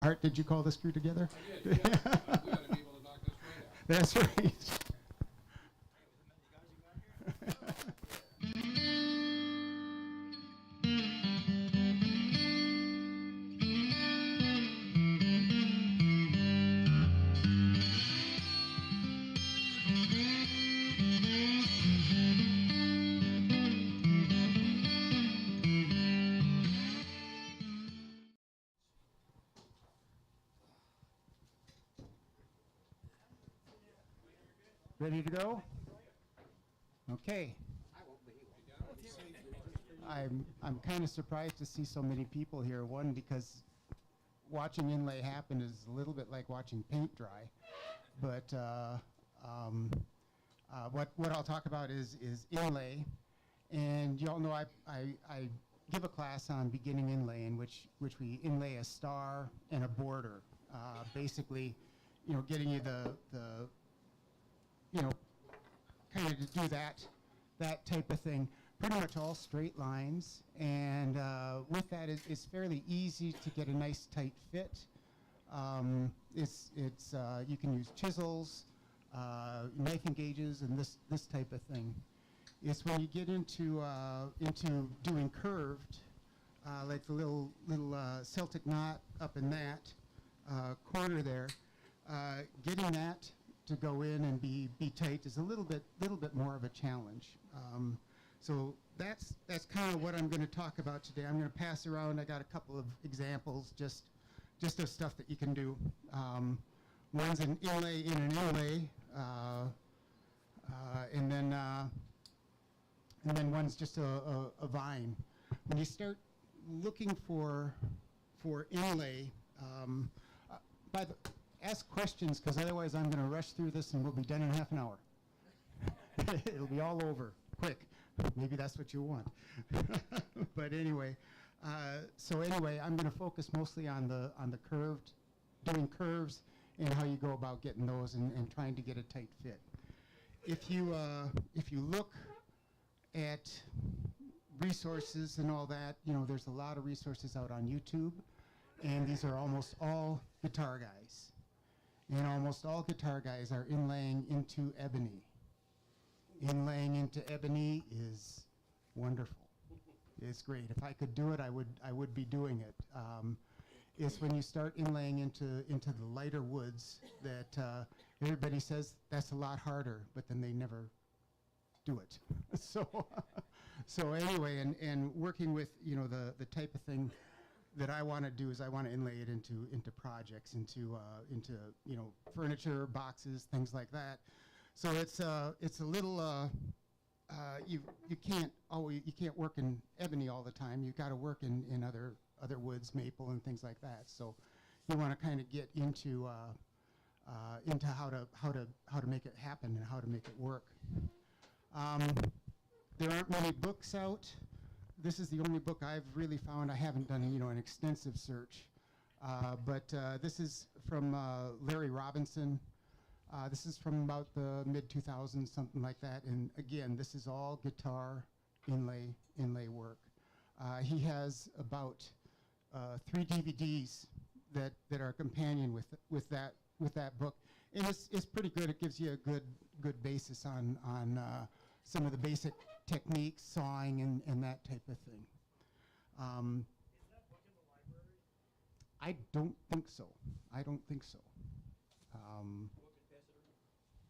Art, did you call the screw together? I did, yeah. We ought to be able to knock this straight out. That's right. Ready to go? Okay. I'm kind of surprised to see so many people here. One, because watching inlay happen is a little bit like watching paint dry. But what I'll talk about is inlay. And you all know I give a class on beginning inlay in which we inlay a star and a border. Basically, getting you the kind of to do that type of thing. Pretty much all straight lines, and with that, it's fairly easy to get a nice tight fit. You can use chisels, knife engages, and this type of thing. It's when you get into doing curved, like the little Celtic knot up in that corner there, getting that to go in and be tight is a little bit more of a challenge. So that's kind of what I'm going to talk about today. I'm going to pass around. I got a couple of examples just of stuff that you can do. One's an inlay in an inlay, and then one's just a vine. When you start looking for inlay, ask questions, because otherwise I'm going to rush through this and we'll be done in half an hour. It'll be all over quick. Maybe that's what you want. But anyway, I'm going to focus mostly on the curved, doing curves, and how you go about getting those and trying to get a tight fit. If you look at resources and all that, there's a lot of resources out on YouTube, and these are almost all guitar guys. And almost all guitar guys are inlaying into ebony. Inlaying into ebony is wonderful. It's great. If I could do it, I would be doing it. It's when you start inlaying into the lighter woods that everybody says that's a lot harder, but then they never do it. So anyway, and working with the type of thing that I want to do is I want to inlay it into projects, into furniture, boxes, things like that. So it's a little you can't work in ebony all the time. You've got to work in other woods, maple and things like that. So you want to kind of get into how to make it happen and how to make it work. There aren't many books out. This is the only book I've really found. I haven't done an extensive search, but this is from Larry Robinson. This is from about the mid-2000s, something like that. And again, this is all guitar inlay work. He has about 3 DVDs that are a companion with that book, and it's pretty good. It gives you a good basis on some of the basic techniques, sawing, and that type of thing. Is that book in the library? I don't think so.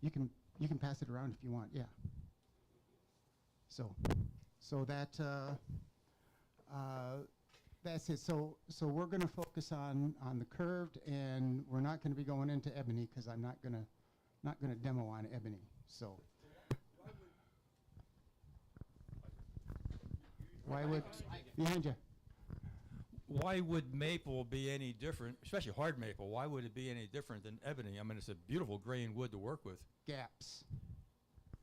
You can pass it around if you want. Yeah. So that's it. So we're going to focus on the curved, and we're not going to be going into ebony because I'm not gonna demo on ebony. So. Why would behind you? Why would maple be any different, especially hard maple? Why would it be any different than ebony? I mean, it's a beautiful grain wood to work with. Gaps.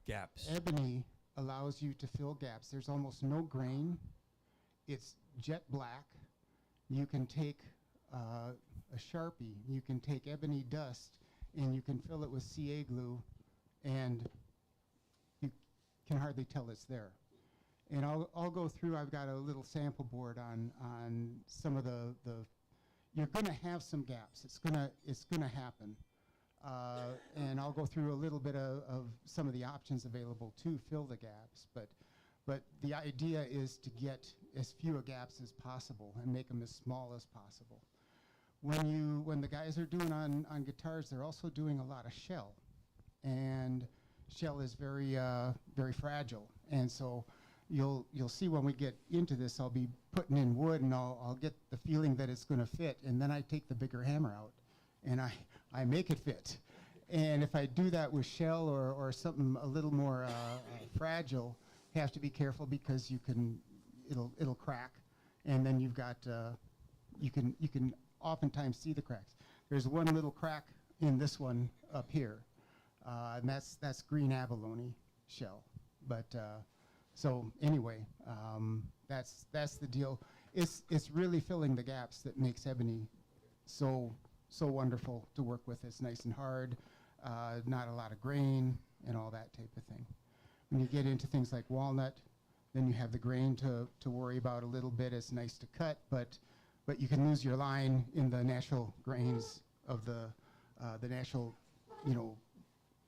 Gaps. Ebony allows you to fill gaps. There's almost no grain. It's jet black. You can take a Sharpie. You can take ebony dust, and you can fill it with CA glue, and you can hardly tell it's there. And I'll go through. I've got a little sample board on some of the you're going to have some gaps. It's going to happen. And I'll go through a little bit of some of the options available to fill the gaps. But the idea is to get as few gaps as possible and make them as small as possible. When the guys are doing on guitars, they're also doing a lot of shell. And shell is very fragile. And so you'll see when we get into this, I'll be putting in wood and I'll get the feeling that it's going to fit, and then I take the bigger hammer out and I make it fit. And if I do that with shell or something a little more fragile, have to be careful because it'll crack, and then you've got you can oftentimes see the cracks. There's one little crack in this one up here, and that's green abalone shell. But so anyway, that's the deal. It's really filling the gaps that makes ebony so wonderful to work with. It's nice and hard, not a lot of grain, and all that type of thing. When you get into things like walnut, then you have the grain to worry about a little bit. It's nice to cut, but you can lose your line in the natural grains of the natural,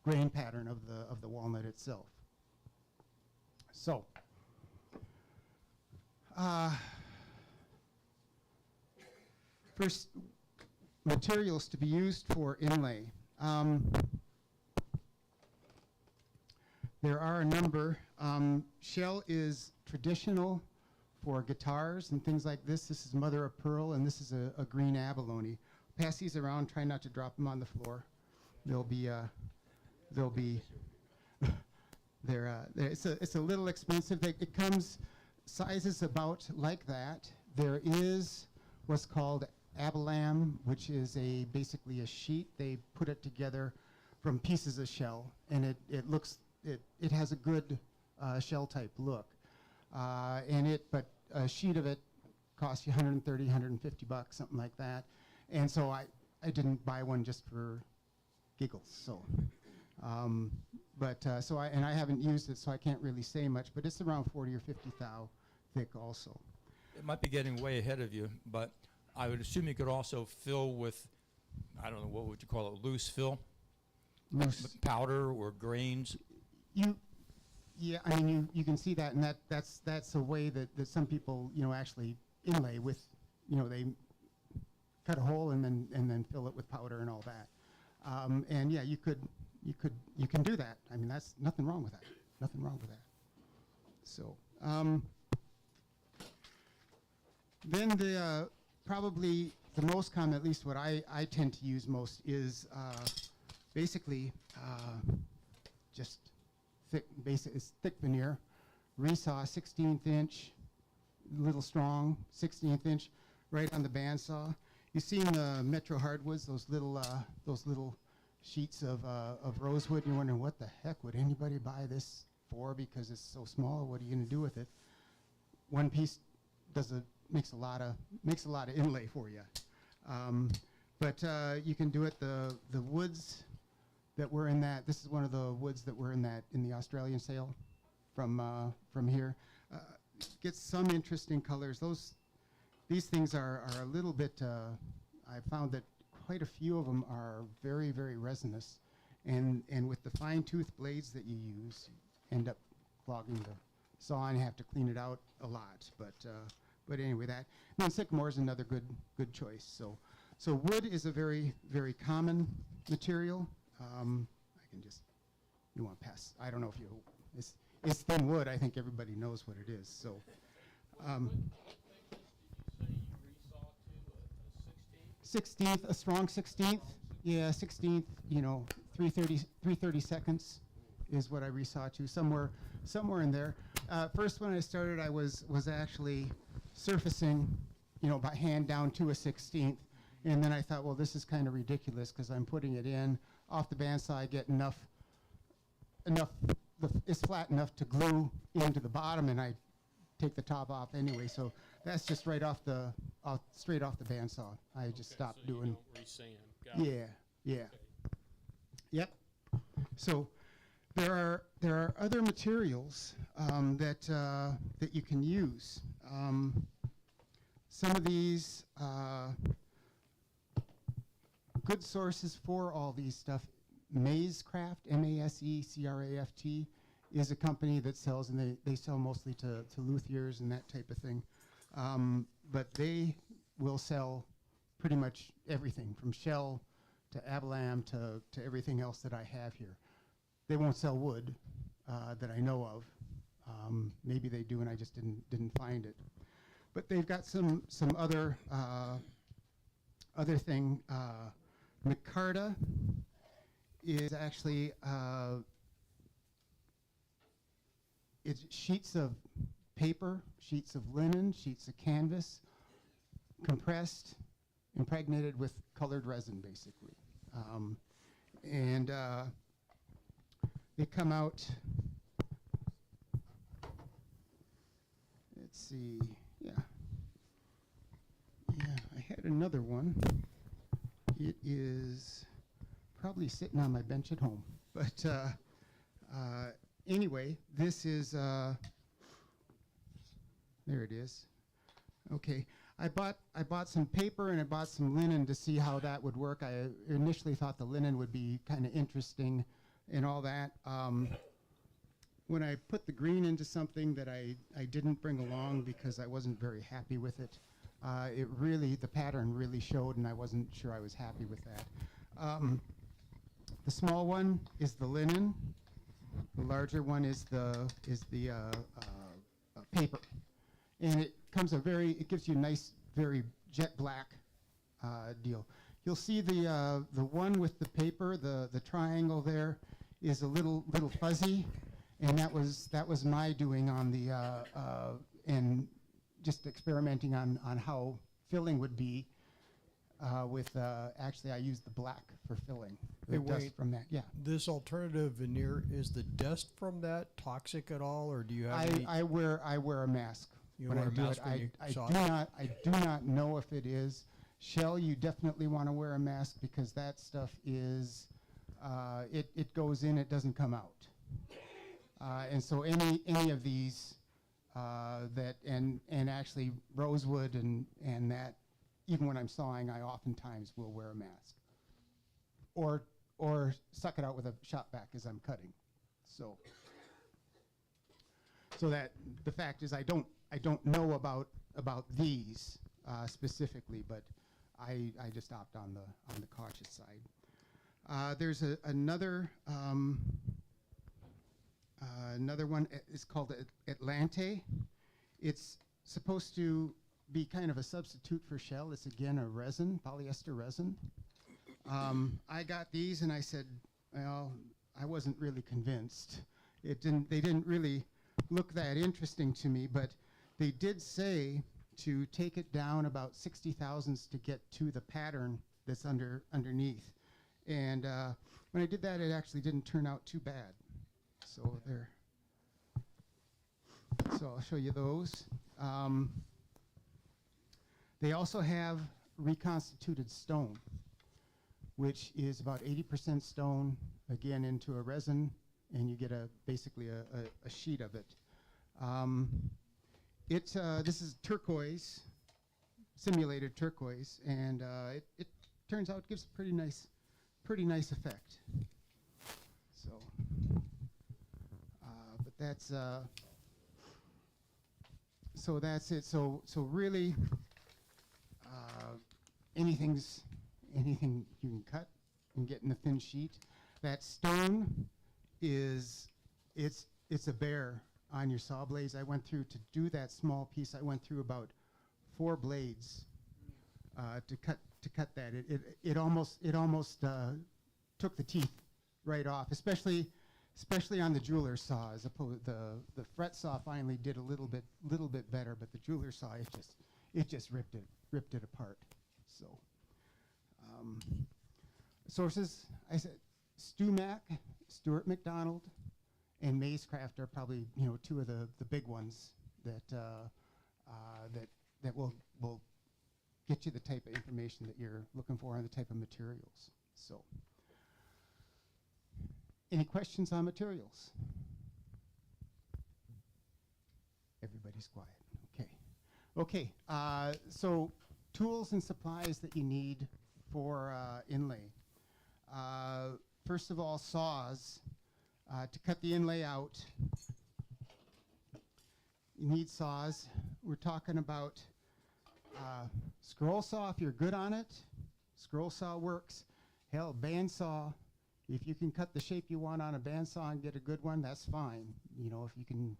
grain pattern of the walnut itself. So, first, materials to be used for inlay. There are a number. Shell is traditional for guitars and things like this. This is mother of pearl, and this is a green abalone. Pass these around. Try not to drop them on the floor. It's a little expensive. It comes sizes about like that. There is what's called abalam, which is basically a sheet. They put it together from pieces of shell, and it has a good shell type look. But a sheet of it costs you $130, $150, something like that. And so I didn't buy one just for giggles. So, I haven't used it, so I can't really say much. But it's around 40 or 50 thou thick, also. It might be getting way ahead of you, but I would assume you could also fill with, I don't know, what would you call it, loose fill? Loose Powder or grains? Yeah, I mean, you can see that, and that's a way that some people, actually inlay with, they cut a hole and then fill it with powder and all that. And yeah, you can do that. I mean, that's nothing wrong with that. Nothing wrong with that. So, then probably the most common, at least what I tend to use most, is basically just it's thick veneer, resaw 16th inch, little strong 16th inch, right on the bandsaw. You've seen the Metro hardwoods, those little sheets of rosewood. You're wondering what the heck would anybody buy this for because it's so small. What are you going to do with it? One piece makes a lot of inlay for you. But you can do it. The woods that were in that. This is one of the woods that were in the Australian sale from here. Gets some interesting colors. These things are a little bit. I found that quite a few of them are very, very resinous, and with the fine tooth blades that you use, end up clogging the saw and you have to clean it out a lot. But anyway, that. And then sycamore is another good choice. So wood is a very, very common material. I can just, you want to pass, I don't know if it's thin wood. I think everybody knows what it is. So, Did you say you resaw to a 16th? 16th, a strong 16th. Yeah, 16th, 330 seconds is what I resaw to, somewhere in there. First when I started, I was actually surfacing, by hand down to a 16th. And then I thought, well, this is kind of ridiculous because I'm putting it in off the bandsaw. I get enough. It's flat enough to glue into the bottom, and I take the top off anyway. So that's just straight off the bandsaw. I just stopped so doing. You don't resand. Got it. Yeah. Okay. Yep. So there are other materials that you can use. Some of these good sources for all these stuff. Masecraft, M-A-S-E-C-R-A-F-T, is a company that sells, and they sell mostly to luthiers and that type of thing. But they will sell pretty much everything, from shell to Abalam to everything else that I have here. They won't sell wood that I know of. Maybe they do, and I just didn't find it. But they've got some other thing. Micarta is actually it's sheets of paper, sheets of linen, sheets of canvas, compressed, impregnated with colored resin, basically. And they come out, let's see, yeah, I had another one. It is probably sitting on my bench at home, but anyway, this is, there it is. Okay, I bought some paper and I bought some linen to see how that would work. I initially thought the linen would be kind of interesting and all that. When I put the green into something that I didn't bring along because I wasn't very happy with it, the pattern really showed, and I wasn't sure I was happy with that. The small one is the linen. The larger one is the paper, and it gives you a nice, very jet black deal. You'll see the one with the paper, the triangle there, is a little fuzzy, and that was my doing on the and just experimenting on how filling would be with actually I used the black for filling. Hey, The dust wait. from that, yeah. This alternative veneer, is the dust from that toxic at all, or do you have any? I wear a mask You when wear I a do mask it. when you I saw do it? I do not know if it is. Shell, you definitely want to wear a mask because that stuff is it goes in, it doesn't come out. And so any of these that and actually rosewood and that, even when I'm sawing, I oftentimes will wear a mask. Or suck it out with a shop vac as I'm cutting. So that the fact is I don't know about these specifically, but I just opt on the cautious side. There's another one. It's called Atlante. It's supposed to be kind of a substitute for shell. It's again a resin, polyester resin. I got these and I said, well, I wasn't really convinced. They didn't really look that interesting to me, but they did say to take it down about 60 thousandths to get to the pattern that's underneath. And when I did that, it actually didn't turn out too bad. So there. So I'll show you those. They also have reconstituted stone, which is about 80% stone, again, into a resin, and you get basically a sheet of it. This is turquoise, simulated turquoise, and it turns out gives a pretty nice effect. So, but that's so that's it. So really, anything you can cut and get in a thin sheet. That stone it's a bear on your saw blades. I went through to do that small piece. I went through about 4 blades to cut that. It almost took the teeth right off, especially on the jeweler's saw. As opposed the fret saw finally did a little bit better, but the jeweler's saw it just ripped it apart. So sources, I said Stu Mack, Stuart McDonald, and Masecraft are probably 2 of the big ones that will get you the type of information that you're looking for and the type of materials. So, any questions on materials? Everybody's quiet. Okay. Okay. So tools and supplies that you need for inlay. First of all, saws. To cut the inlay out, you need saws. We're talking about scroll saw if you're good on it. Scroll saw works. Hell, bandsaw. If you can cut the shape you want on a bandsaw and get a good one, that's fine. You know, if you can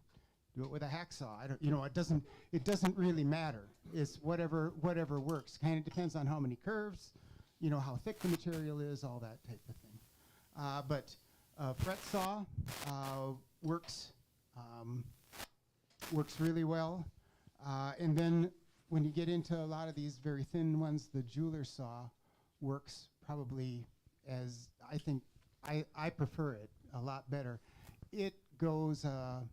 do it with a hacksaw, it doesn't really matter. It's whatever works. Kind of depends on how many curves, you know, how thick the material is, all that type of thing. But fret saw works really well. And then when you get into a lot of these very thin ones, the jeweler saw works probably as I prefer it a lot better. It goes a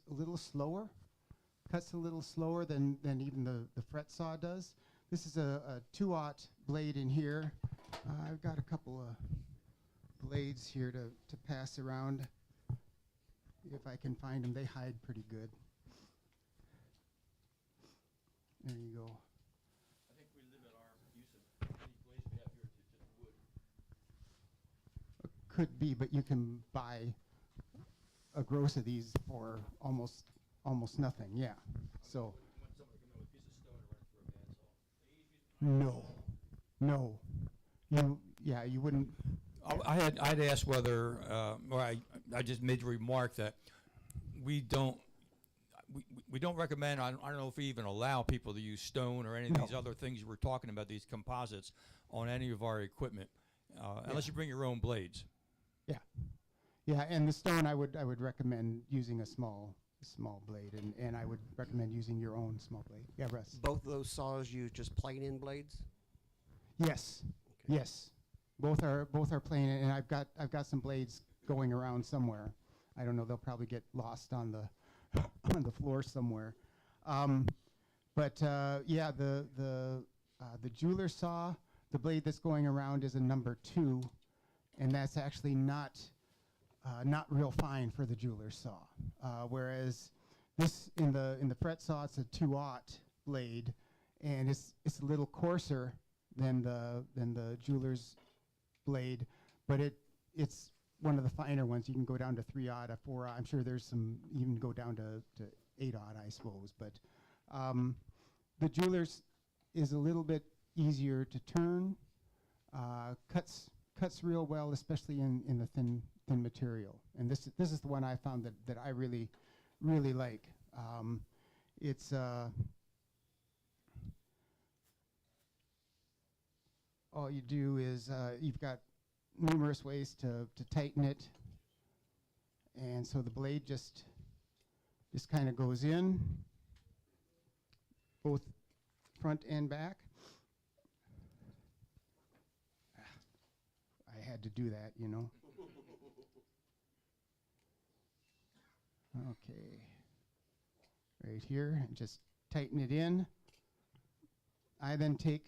little slower, cuts a little slower than even the fret saw does. This is a 2/0 blade in here. I've got a couple of blades here to pass around. If I can find them, they hide pretty good. There you go. I think we limit our use of any blades we have here to just wood. Could be, but you can buy a gross of these for almost nothing. Yeah. So. Want somebody to come in with a piece of stone and run it through a bandsaw. No. You wouldn't. I'd asked whether, or I just made the remark that we don't recommend. I don't know if we even allow people to use stone or any of these other things you were talking about, these composites, on any of our equipment, unless you bring your own blades. Yeah, and the stone I would recommend using a small blade, and I would recommend using your own small blade. Yeah, Russ. Both of those saws use just plain in blades? Yes. Okay. Yes. Both are plain, and I've got some blades going around somewhere. I don't know. They'll probably get lost on the on the floor somewhere. But yeah, the jeweler saw, the blade that's going around is a number 2, and that's actually not real fine for the jeweler saw. Whereas this in the fret saw, it's a 2/0 blade, and it's a little coarser than the jeweler's blade, but it's one of the finer ones. You can go down to 3/0, 4/0. I'm sure there's some, you can go down to 8/0, I suppose. But the jeweler's is a little bit easier to turn, cuts real well, especially in the thin material. And this is the one I found that I really like. It's all you do is you've got numerous ways to tighten it, and so the blade just kind of goes in, both front and back. I had to do that, you know. Okay, right here, and just tighten it in. I then take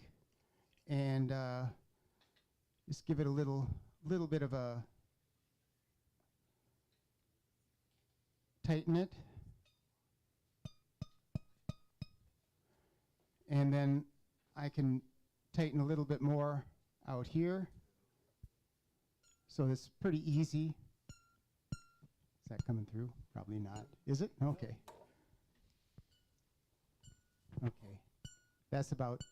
and just give it a little bit of a tighten it, and then I can tighten a little bit more out here. So it's pretty easy. Is that coming through? Probably not. Is it? Okay. Okay. That's about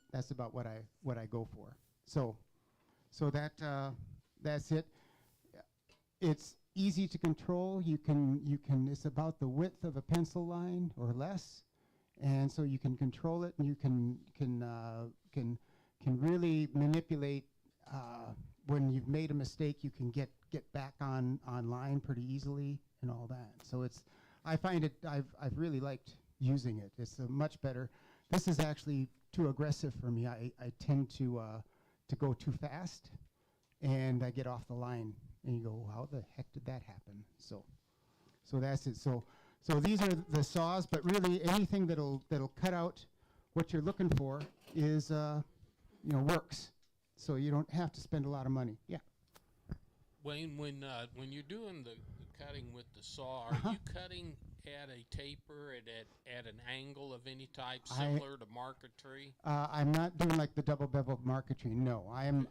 what I go for. So that's it. It's easy to control. You can it's about the width of a pencil line or less, and so you can control it, and you can really manipulate. When you've made a mistake, you can get back online pretty easily and all that. So I find it, I've really liked using it. It's much better. This is actually too aggressive for me. I tend to go too fast, and I get off the line, and you go, how the heck did that happen? So that's it. So these are the saws, but really anything that'll cut out what you're looking for is works. So you don't have to spend a lot of money. Yeah. Wayne, when you're doing the cutting with the saw, are you cutting at a taper at an angle of any type, similar to marquetry? I'm not doing like the double bevel marquetry. No, I'm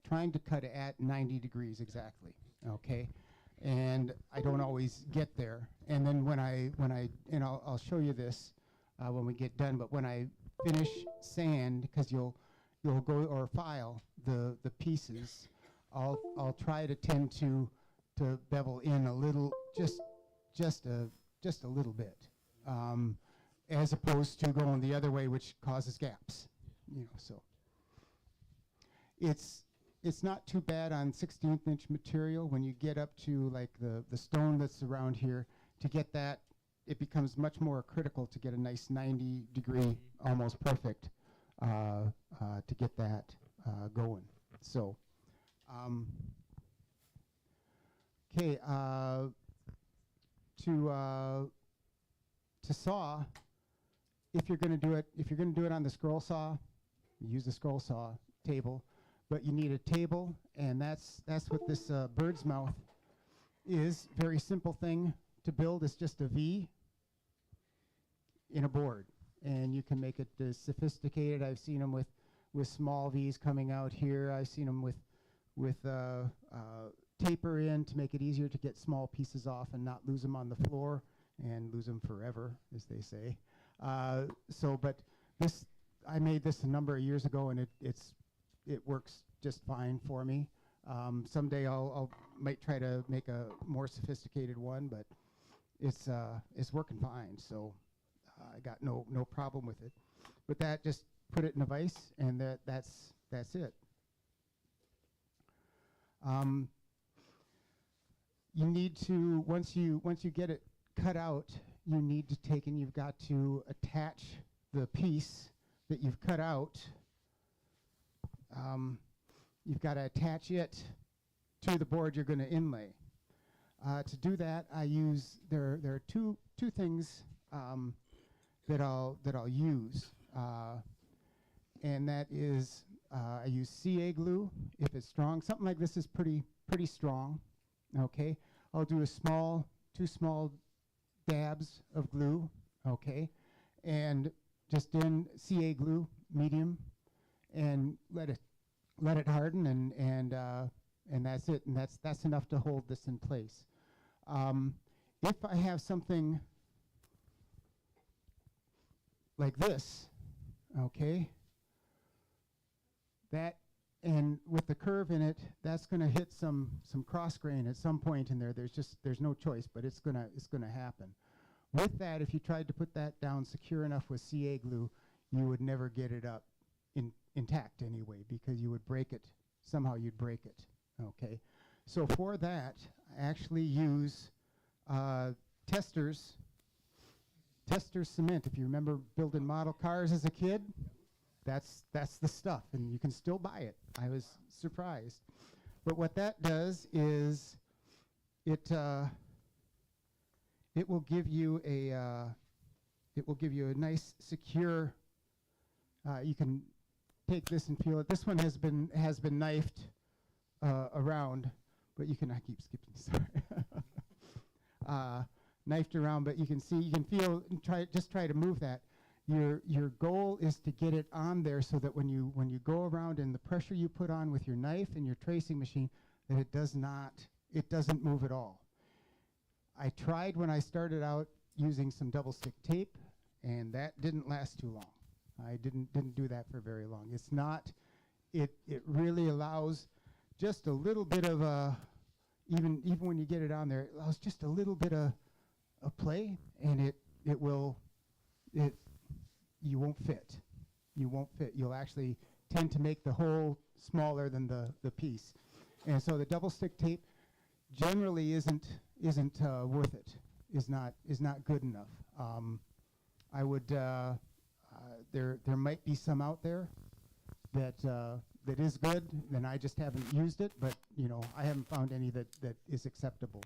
trying to cut at 90 degrees exactly. Okay, and I don't always get there. And then when I'll show you this when we get done. But when I finish sand, because you'll go or file the pieces, I'll try to tend to bevel in a little, just a little bit, as opposed to going the other way, which causes gaps. So it's not too bad on 16th inch material. When you get up to like the stone that's around here, to get that, it becomes much more critical to get a nice 90 degree, almost perfect, to get that going. So, okay, to saw, if you're going to do it on the scroll saw, you use the scroll saw table, but you need a table, and that's what this bird's mouth is. Very simple thing to build. It's just a V in a board, and you can make it sophisticated. I've seen them with small V's coming out here. I've seen them with taper in to make it easier to get small pieces off and not lose them on the floor and lose them forever, as they say. But this, I made this a number of years ago, and it works just fine for me. Someday I'll might try to make a more sophisticated one, but it's working fine. So I got no problem with it. With that, just put it in a vise, and that's it. You need to, once you get it cut out, you need to take and you've got to attach the piece that you've cut out. You've got to attach it to the board you're going to inlay. To do that, I use there are two things that I'll use, and that is I use CA glue if it's strong. Something like this is pretty strong. Okay, I'll do two small dabs of glue. Okay, and just in CA glue, medium, and let it harden, and that's it, and that's enough to hold this in place. If I have something like this, okay, that, and with the curve in it, that's going to hit some cross grain at some point in there. There's no choice, but it's gonna happen. With that, if you tried to put that down secure enough with CA glue, you would never get it up intact anyway, because you would break it. Somehow you'd break it. Okay, so for that, I actually use Testors cement. If you remember building model cars as a kid, that's the stuff, and you can still buy it. I was surprised. But what that does is it will give you a nice secure. You can take this and feel it. This one has been knifed around, but you can. I keep skipping. Sorry. Knifed around, but you can feel. And try to move that. Your goal is to get it on there so that when you go around and the pressure you put on with your knife and your tracing machine, that it doesn't move at all. I tried when I started out using some double stick tape, and that didn't last too long. I didn't do that for very long. It's not. It really allows just a little bit of even when you get it on there, it allows just a little bit of play, and you won't fit. You won't fit. You'll actually tend to make the hole smaller than the piece. And so the double stick tape generally isn't worth it. Is not good enough. I would there might be some out there that is good, and I just haven't used it. But I haven't found any that is acceptable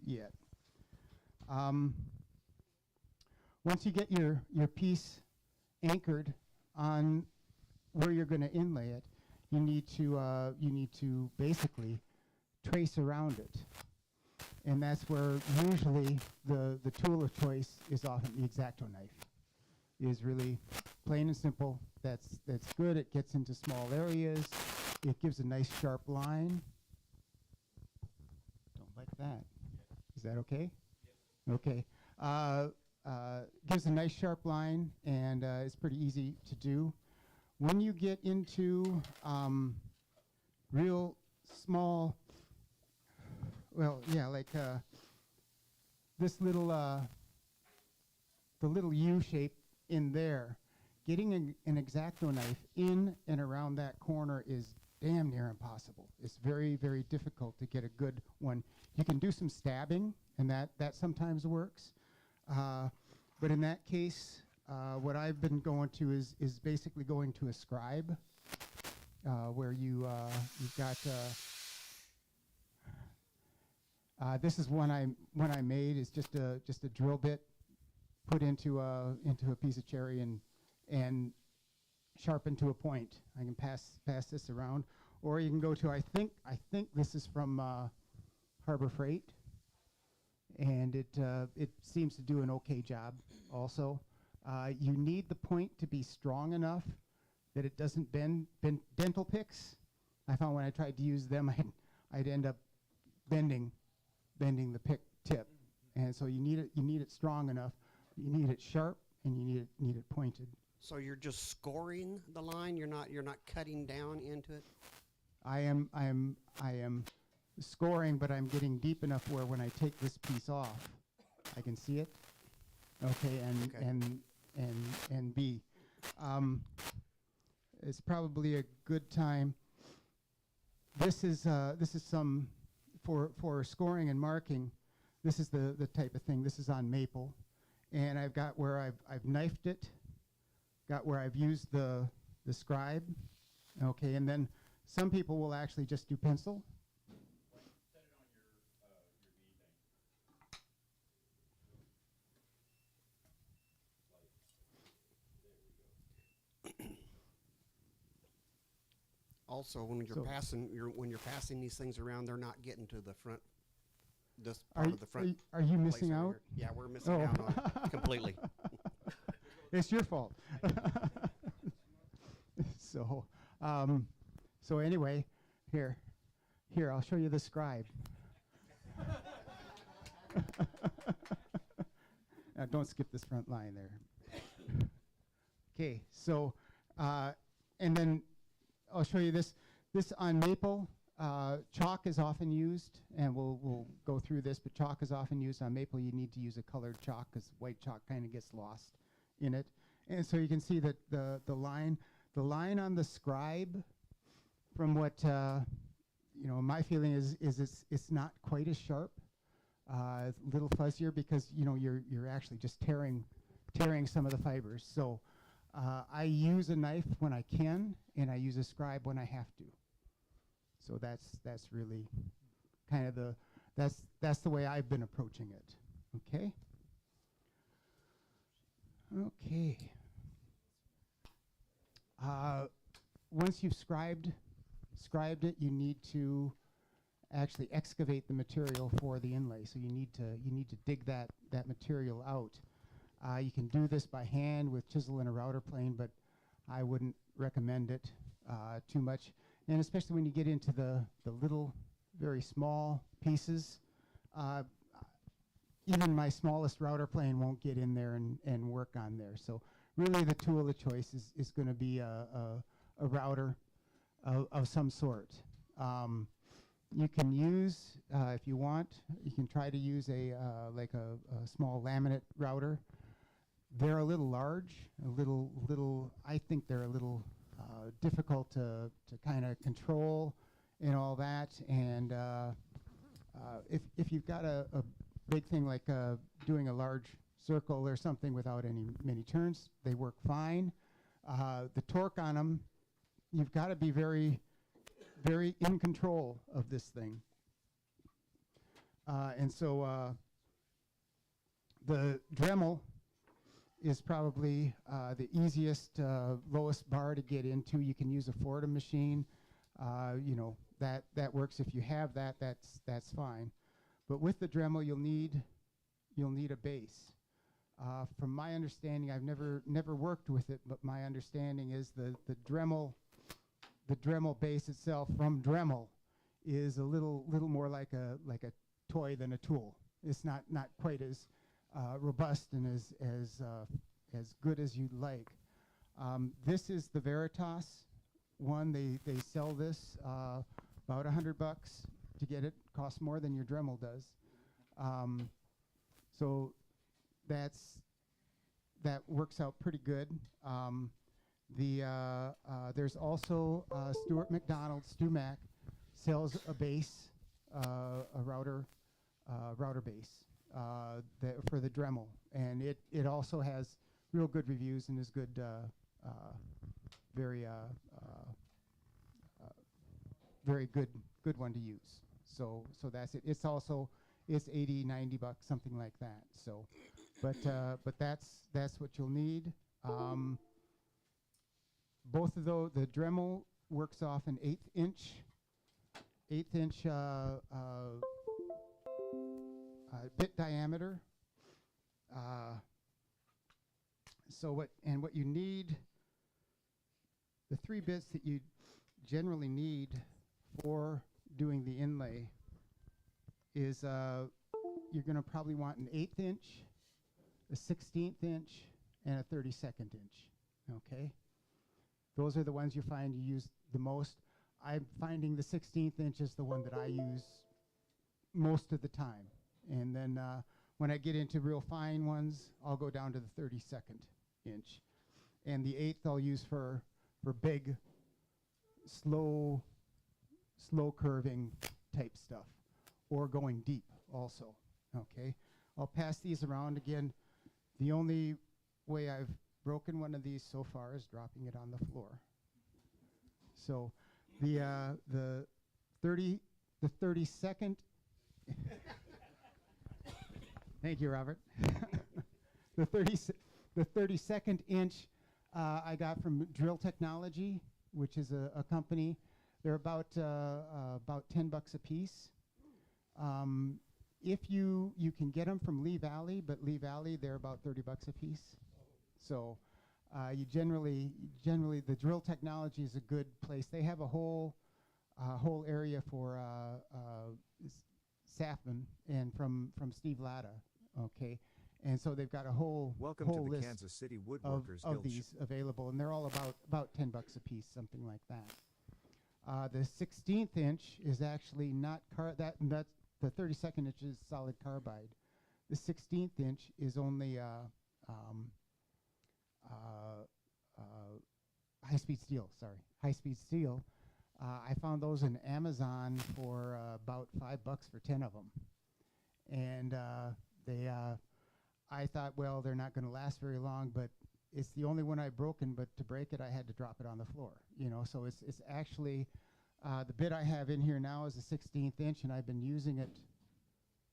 yet. Once you get your piece anchored on where you're going to inlay it, you need to basically trace around it. And that's where usually the tool of choice is often the X-Acto knife. Is really plain and simple. That's good. It gets into small areas. It gives a nice sharp line. Don't like that. Is that okay? Okay. Gives a nice sharp line, and it's pretty easy to do. When you get into real small, well, yeah, like this little, the little U shape in there, getting an X-Acto knife in and around that corner is damn near impossible. It's very, very difficult to get a good one. You can do some stabbing, and that sometimes works. But in that case, what I've been going to is basically going to a scribe, where you've got. This is one I made. It's just a drill bit put into a piece of cherry and sharpened to a point. I can pass this around, or you can go to I think this is from Harbor Freight, and it seems to do an okay job. Also, you need the point to be strong enough that it doesn't bend. Dental picks, I found when I tried to use them, I'd end up bending the pick tip, and so you need it strong enough. You need it sharp, and you need it pointed. So you're just scoring the line. You're not cutting down into it. I am scoring, but I'm getting deep enough where when I take this piece off, I can see it. Okay, and B. It's probably a good time. This is some for scoring and marking. This is the type of thing. This is on maple. And I've got where I've knifed it, got where I've used the scribe, okay, and then some people will actually just do pencil. Set it on your V thing. Also, when you're So- passing these things around, they're not getting to the front. This Are part y- of the front. are you place missing over out? here. Yeah, we're missing Oh. out on it completely. It's your fault. So anyway, here, I'll show you the scribe. Now, don't skip this front line there. Okay, so, and then I'll show you this. This on maple, chalk is often used, and we'll go through this, but chalk is often used on maple. You need to use a colored chalk because white chalk kind of gets lost in it. And so you can see that the line on the scribe, from what my feeling is it's not quite as sharp. It's a little fuzzier because you're actually just tearing some of the fibers. So I use a knife when I can, and I use a scribe when I have to. So that's really kind of that's the way I've been approaching it. Okay. Okay. Once you've scribed it, you need to actually excavate the material for the inlay. So you need to dig that material out. You can do this by hand with chisel and a router plane, but I wouldn't recommend it too much. And especially when you get into the little, very small pieces, even my smallest router plane won't get in there and work on there. So really the tool of choice is going to be a router of some sort. You can use, if you want, you can try to use a small laminate router. They're a little large, I think they're a little difficult to kind of control and all that. And if you've got a big thing like doing a large circle or something without many turns, they work fine. The torque on them, you've got to be very, very in control of this thing. And so the Dremel is probably the easiest, lowest bar to get into. You can use a Fordham machine. you know, that works. If you have that, that's fine. But with the Dremel, you'll need a base. From my understanding, I've never worked with it, but my understanding is the Dremel base itself from Dremel is a little more like a toy than a tool. It's not quite as robust and as good as you'd like. This is the Veritas one. They sell this about $100 to get it. Costs more than your Dremel does. So that works out pretty good. There's also Stuart McDonald, StuMac, sells a base, a router base for the Dremel, and it also has real good reviews and is good, very good one to use. So that's it. It's $80, $90, something like that. So, but that's what you'll need. Both of those, the Dremel works off an 1/8 inch bit diameter. What you need, the 3 bits that you generally need for doing the inlay is you're going to probably want an 1/8 inch, a 1/16 inch, and a 32nd inch. Okay, those are the ones you find you use the most. I'm finding the 1/16 inch is the one that I use most of the time, and then when I get into real fine ones, I'll go down to the 32nd inch, and the 1/8 I'll use for big, slow curving type stuff, or going deep also. Okay, I'll pass these around again. The only way I've broken one of these so far is dropping it on the floor. So the 32nd thank you, Robert. the 32nd inch I got from Drill Technology, which is a company. They're about $10 a piece. If you can get them from Lee Valley, but Lee Valley they're about $30 a piece. So you generally the Drill Technology is a good place. They have a whole area for Safman and from Steve Latta. Okay, and so they've got a whole Welcome whole to the list Kansas City Woodworkers of Guild. these available, and they're all about $10 a piece, something like that. The 16th inch is actually not that's the 32nd inch is solid carbide. The 16th inch is only high-speed steel. Sorry, high-speed steel. I found those in Amazon for about $5 for 10 of them, and I thought, well, they're not going to last very long, but it's the only one I've broken. But to break it, I had to drop it on the floor. You know, so it's actually the bit I have in here now is a 16th inch, and I've been using it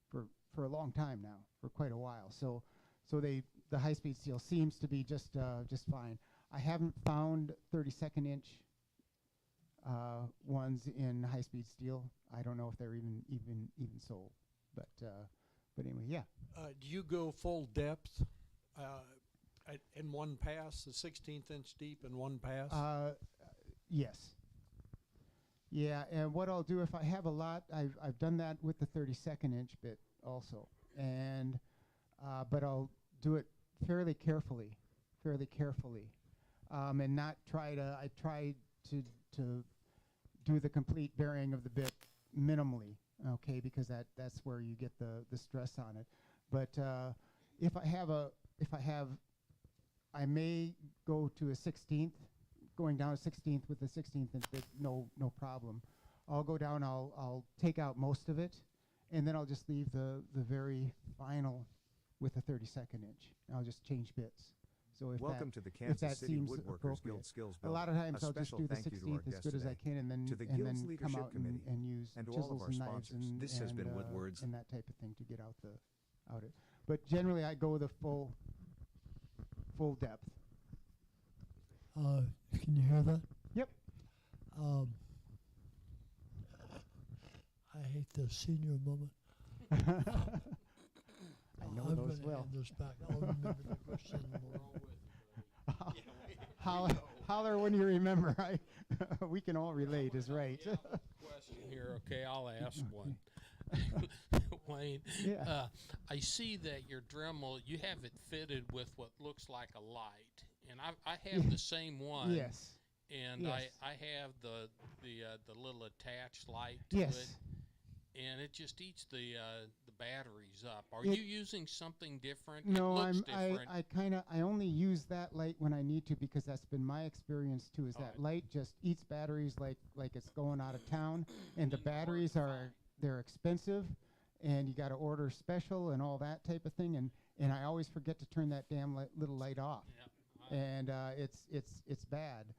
for a long time now, for quite a while. So the high-speed steel seems to be just fine. I haven't found 32nd inch ones in high-speed steel. I don't know if they're even sold, but anyway, yeah. Do you go full depth in one pass, the 16th inch deep in one pass? Yes. Yeah, and what I'll do if I have a lot, I've done that with the 32nd inch bit also, and but I'll do it fairly carefully, and not try to. I try to do the complete burying of the bit minimally, okay, because that's where you get the stress on it. But if I may go to a 16th, going down a 16th with the 16th inch bit, no problem. I'll go down, I'll take out most of it, and then I'll just leave the very final with the 32nd inch. I'll just change bits. So if Welcome that, to the if Kansas that City seems Woodworkers appropriate. Guild Skills A Builder. lot of times I'll just special do the thank you to our 16th as guest good as I today, can, and then to the and Guild's then Leadership come out Committee, and use and to all of chisels our and knives sponsors. and, This has been Woodward's. and that type of thing to get out it. But generally, I go the full depth. Can you hear that? Yep. take the senior moment. I know I'm those gonna well. hand this back. I'll remember the question. Holler when you remember. We can all relate, is right. Yeah, question here. Okay, I'll ask one. Wayne, Yeah. I see that your Dremel, you have it fitted with what looks like a light, and I have the same one. Yes. And Yes. I have the little attached light to it, Yes. and it just eats the batteries up. Are It- you using something different? No, it looks different. I only use that light when I need to, because that's been my experience too, is that Alright. light just eats batteries like it's going out of town, and the Didn't work batteries fine. they're expensive, and you got to order special and all that type of thing, and I always forget to turn that damn little light off. Yeah, And it's bad.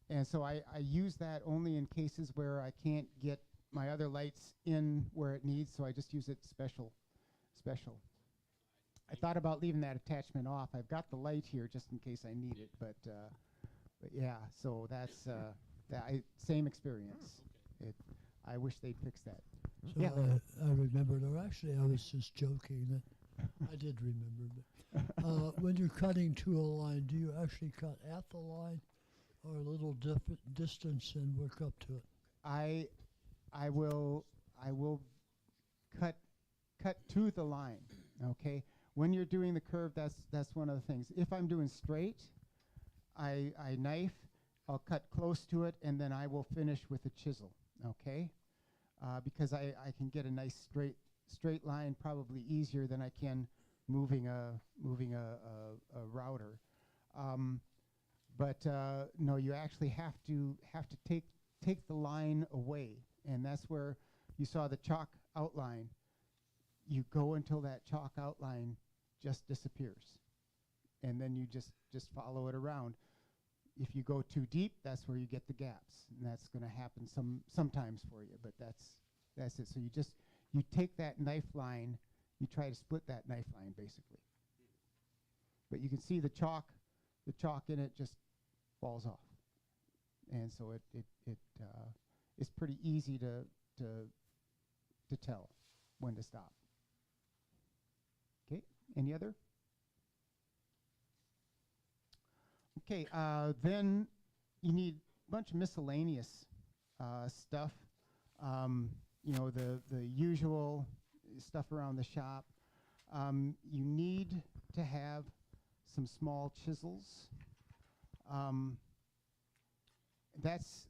And so I use that only in cases where I can't get my other lights in where it needs, so I just use it special. I thought about leaving that attachment off. I've got the light here just in case I need it, but yeah, so that's same experience. I wish they'd fix that. So Yeah. I remembered, or actually I was just joking. I did remember. But, when you're cutting to a line, do you actually cut at the line or a little different distance and work up to it? I will cut to the line. Okay, when you're doing the curve, that's one of the things. If I'm doing straight, I knife. I'll cut close to it, and then I will finish with a chisel. Okay, because I can get a nice straight line probably easier than I can moving a router. But no, you actually have to take the line away, and that's where you saw the chalk outline. You go until that chalk outline just disappears, and then you just follow it around. If you go too deep, that's where you get the gaps, and that's going to happen sometimes for you. But that's it. So you take that knife line, you try to split that knife line basically. But you can see the chalk in it just falls off, and so it's pretty easy to tell when to stop. Okay, any other? Okay, then you need a bunch of miscellaneous stuff. The usual stuff around the shop. You need to have some small chisels. That's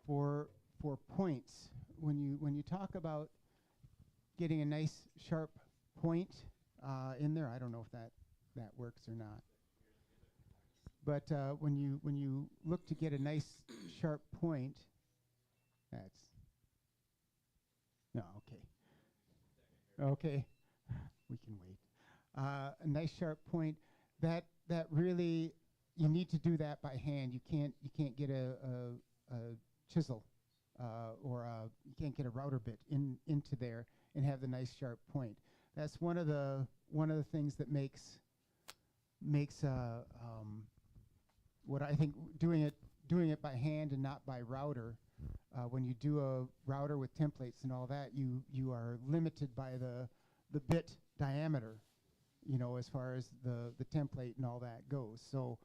for points. When you talk about getting a nice sharp point in there, I don't know if that works or not. But when you look to get a nice sharp point, that's no, okay, we can wait. A nice sharp point that really you need to do that by hand. You can't get a chisel or you can't get a router bit into there and have the nice sharp point. That's one of the things that makes what I think doing it by hand and not by router. When you do a router with templates and all that, you are limited by the bit diameter, as far as the template and all that goes. So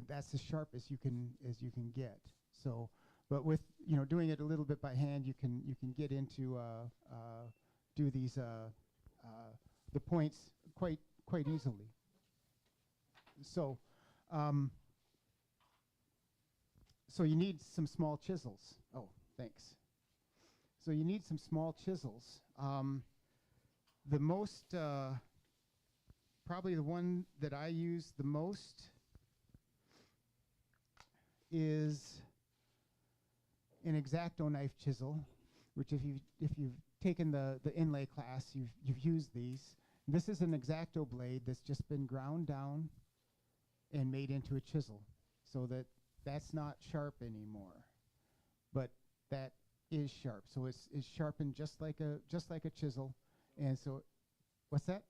that's as sharp as you can get. So, but with doing it a little bit by hand, you can get into do these the points quite easily. So. So you need some small chisels. Oh, thanks. So you need some small chisels. The most, probably the one that I use the most is an X-Acto knife chisel, which if you've taken the Inlay class, you've used these. This is an X-Acto blade that's just been ground down and made into a chisel, so that's not sharp anymore, but that is sharp. So it's sharpened just like a chisel, and so what's that?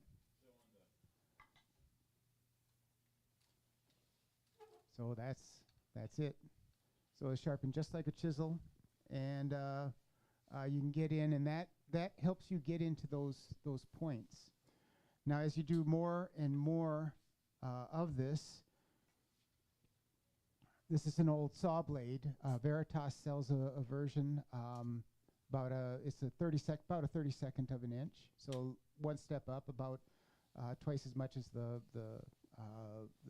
So that's it. So it's sharpened just like a chisel, and you can get in, and that helps you get into those points. Now, as you do more and more of this, this is an old saw blade. Veritas sells a version it's a 32nd of an inch, so one step up, about twice as much as the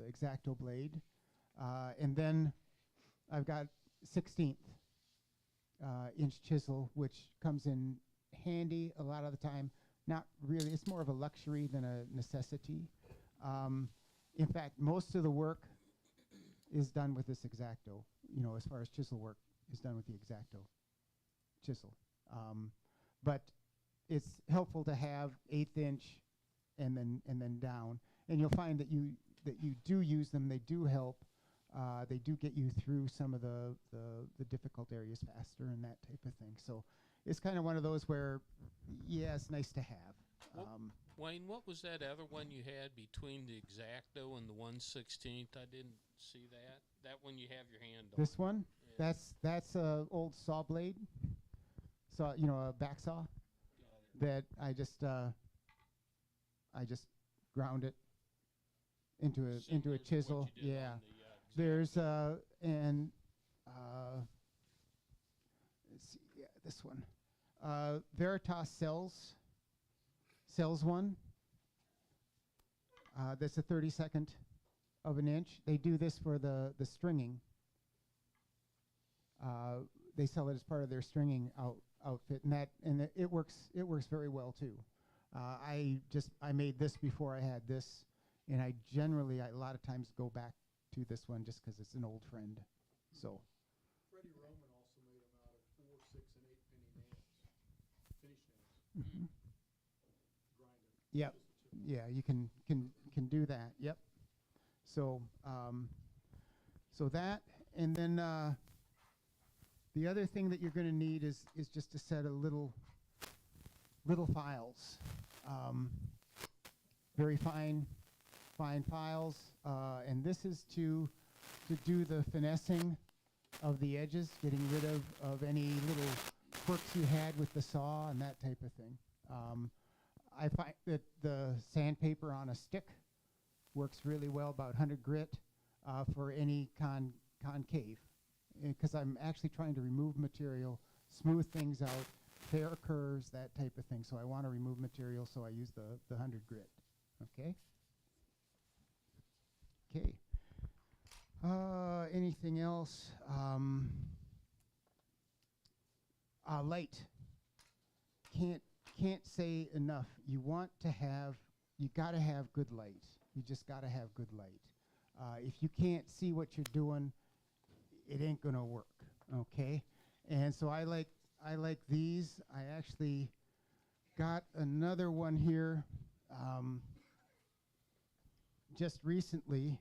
X-Acto blade, and then I've got 16th inch chisel, which comes in handy a lot of the time. Not really, it's more of a luxury than a necessity. In fact, most of the work is done with this X-Acto, as far as chisel work is done with the X-Acto chisel. But it's helpful to have 1/8 inch and then down, and you'll find that you do use them. They do help. They do get you through some of the difficult areas faster and that type of thing. So it's kind of one of those where, yeah, it's nice to have. Wayne, what was that other one you had between the X-Acto and the 1/16th? I didn't see that. That one you have your hand on. This one, Yeah. that's a old saw blade, a back saw that I just ground it into a Similar to what chisel. you did Yeah. on the, X-Acto. There's let's see, yeah, this one. Veritas sells one. That's a 32nd of an inch. They do this for the stringing. They sell it as part of their stringing outfit, and it works very well too. I made this before I had this, and I generally a lot of times go back to this one just because it's an old friend. So. Freddie Roman also made them out of 4, 6, and 8 penny nails, finish nails. Mm-hmm. Grind them. Yep. Yeah, you can do that. Yep. So so that, and then the other thing that you're going to need is just a set of little files, very fine files, and this is to do the finessing of the edges, getting rid of any little quirks you had with the saw and that type of thing. I find that the sandpaper on a stick works really well, about 100 grit, for any concave, because I'm actually trying to remove material, smooth things out, fair curves, that type of thing. So I want to remove material, so I use the 100 grit. Okay. Okay. Anything else? Light. Can't say enough. You gotta have good light. You just gotta have good light. If you can't see what you're doing, it ain't gonna work. Okay. And so I like these. I actually got another one here just recently,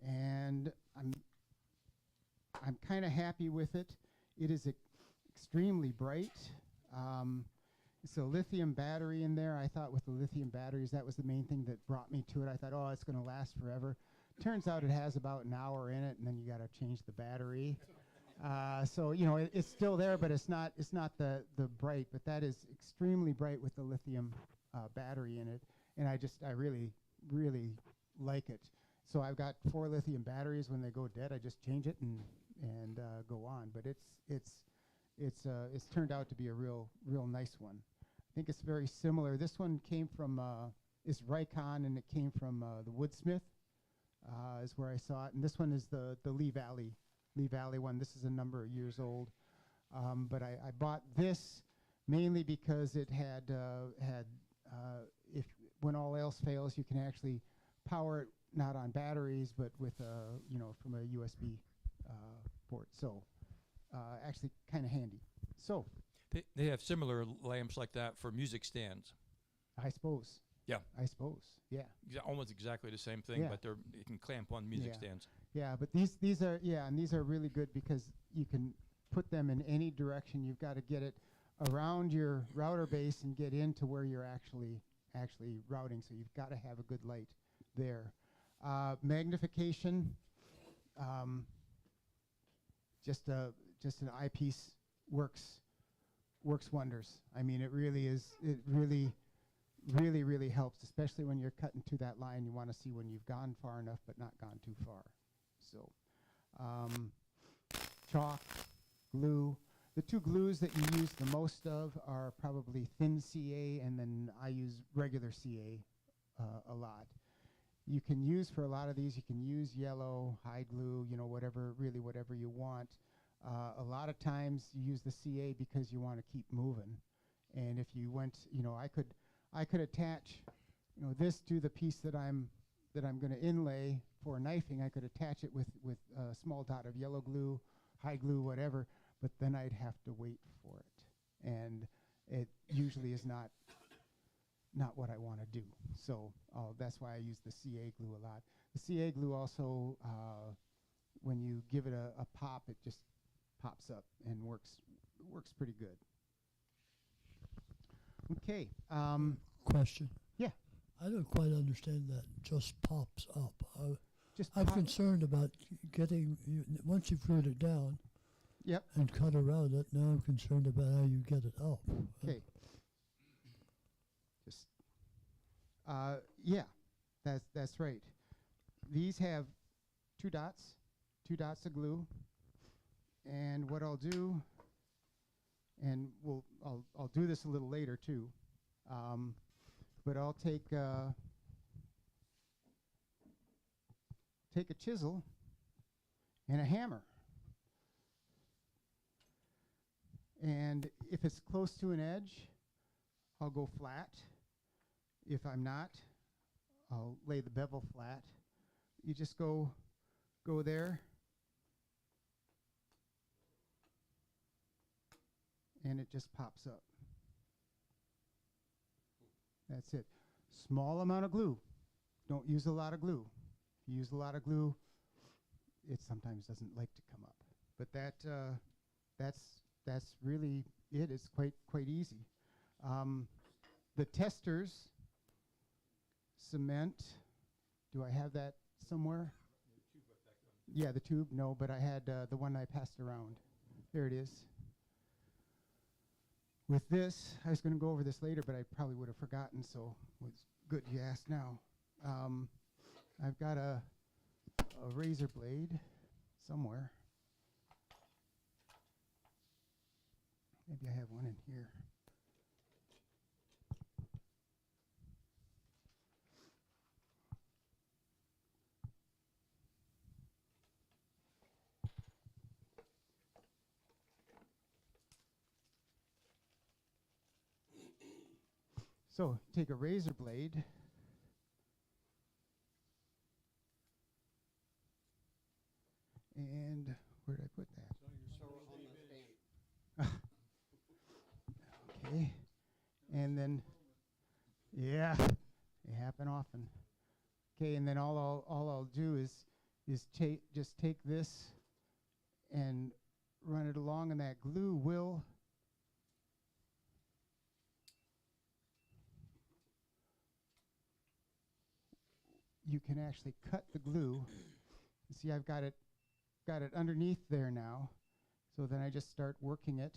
and I'm kind of happy with it. It is extremely bright. It's a lithium battery in there. I thought with the lithium batteries, that was the main thing that brought me to it. I thought, oh, it's going to last forever. Turns out it has about an hour in it, and then you got to change the battery. So it's still there, but it's not the bright. But that is extremely bright with the lithium battery in it, and I really like it. So I've got 4 lithium batteries. When they go dead, I just change it and go on. But it's turned out to be a real nice one. I think it's very similar. This one came from is Raycon, and it came from the Woodsmith is where I saw it. And this one is the Lee Valley one. This is a number of years old, but I bought this mainly because it had if when all else fails, you can actually power it not on batteries, but with from a USB port. So actually kind of handy. So They have similar lamps like that for music stands. I suppose. Yeah. I suppose. Yeah. Almost exactly the same thing, Yeah. but you can clamp on music Yeah. stands. Yeah, but these are and these are really good because you can put them in any direction. You've got to get it around your router base and get into where you're actually routing. So you've got to have a good light there. Magnification, just an eyepiece works wonders. I mean, it really is. It really helps, especially when you're cutting to that line. You want to see when you've gone far enough, but not gone too far. So, chalk, glue. The two glues that you use the most of are probably thin CA, and then I use regular CA a lot. You can use, for a lot of these, you can use yellow, high glue, you know, whatever you want. A lot of times you use the CA because you want to keep moving. And if you went, you know, I could attach, you know, this to the piece that I'm going to inlay for knifing. I could attach it with a small dot of yellow glue, high glue, whatever, but then I'd have to wait for it. And it usually is not what I want to do. So that's why I use the CA glue a lot. The CA glue also, when you give it a pop, it just pops up and works pretty good. Okay. Question. Yeah. I don't quite understand that. Just pops up. I'm Pop. concerned about getting, once you've glued it down Yep. and cut around it, now I'm concerned about how you get it up. Okay. Just, yeah, that's right. These have two dots of glue, and what I'll do, and I'll do this a little later too, but I'll take a chisel and a hammer. And if it's close to an edge, I'll go flat. If I'm not, I'll lay the bevel flat. You just go there, and it just pops up. That's it. Small amount of glue. Don't use a lot of glue. If you use a lot of glue, it sometimes doesn't like to come up. But that's really it. It's quite easy. The testers, cement. Do I have that somewhere? Yeah, the tube. No, but I had the one I passed around. There it is. With this, I was going to go over this later, but I probably would have forgotten, so it's good you asked now. I've got a razor blade somewhere. Maybe I have one in here. So take a razor blade, and where did I put that? Okay, and then, yeah, they happen often. Okay, and then all I'll do is just take this and run it along, and that glue will you can actually cut the glue. You see, I've got it underneath there now. So then I just start working it,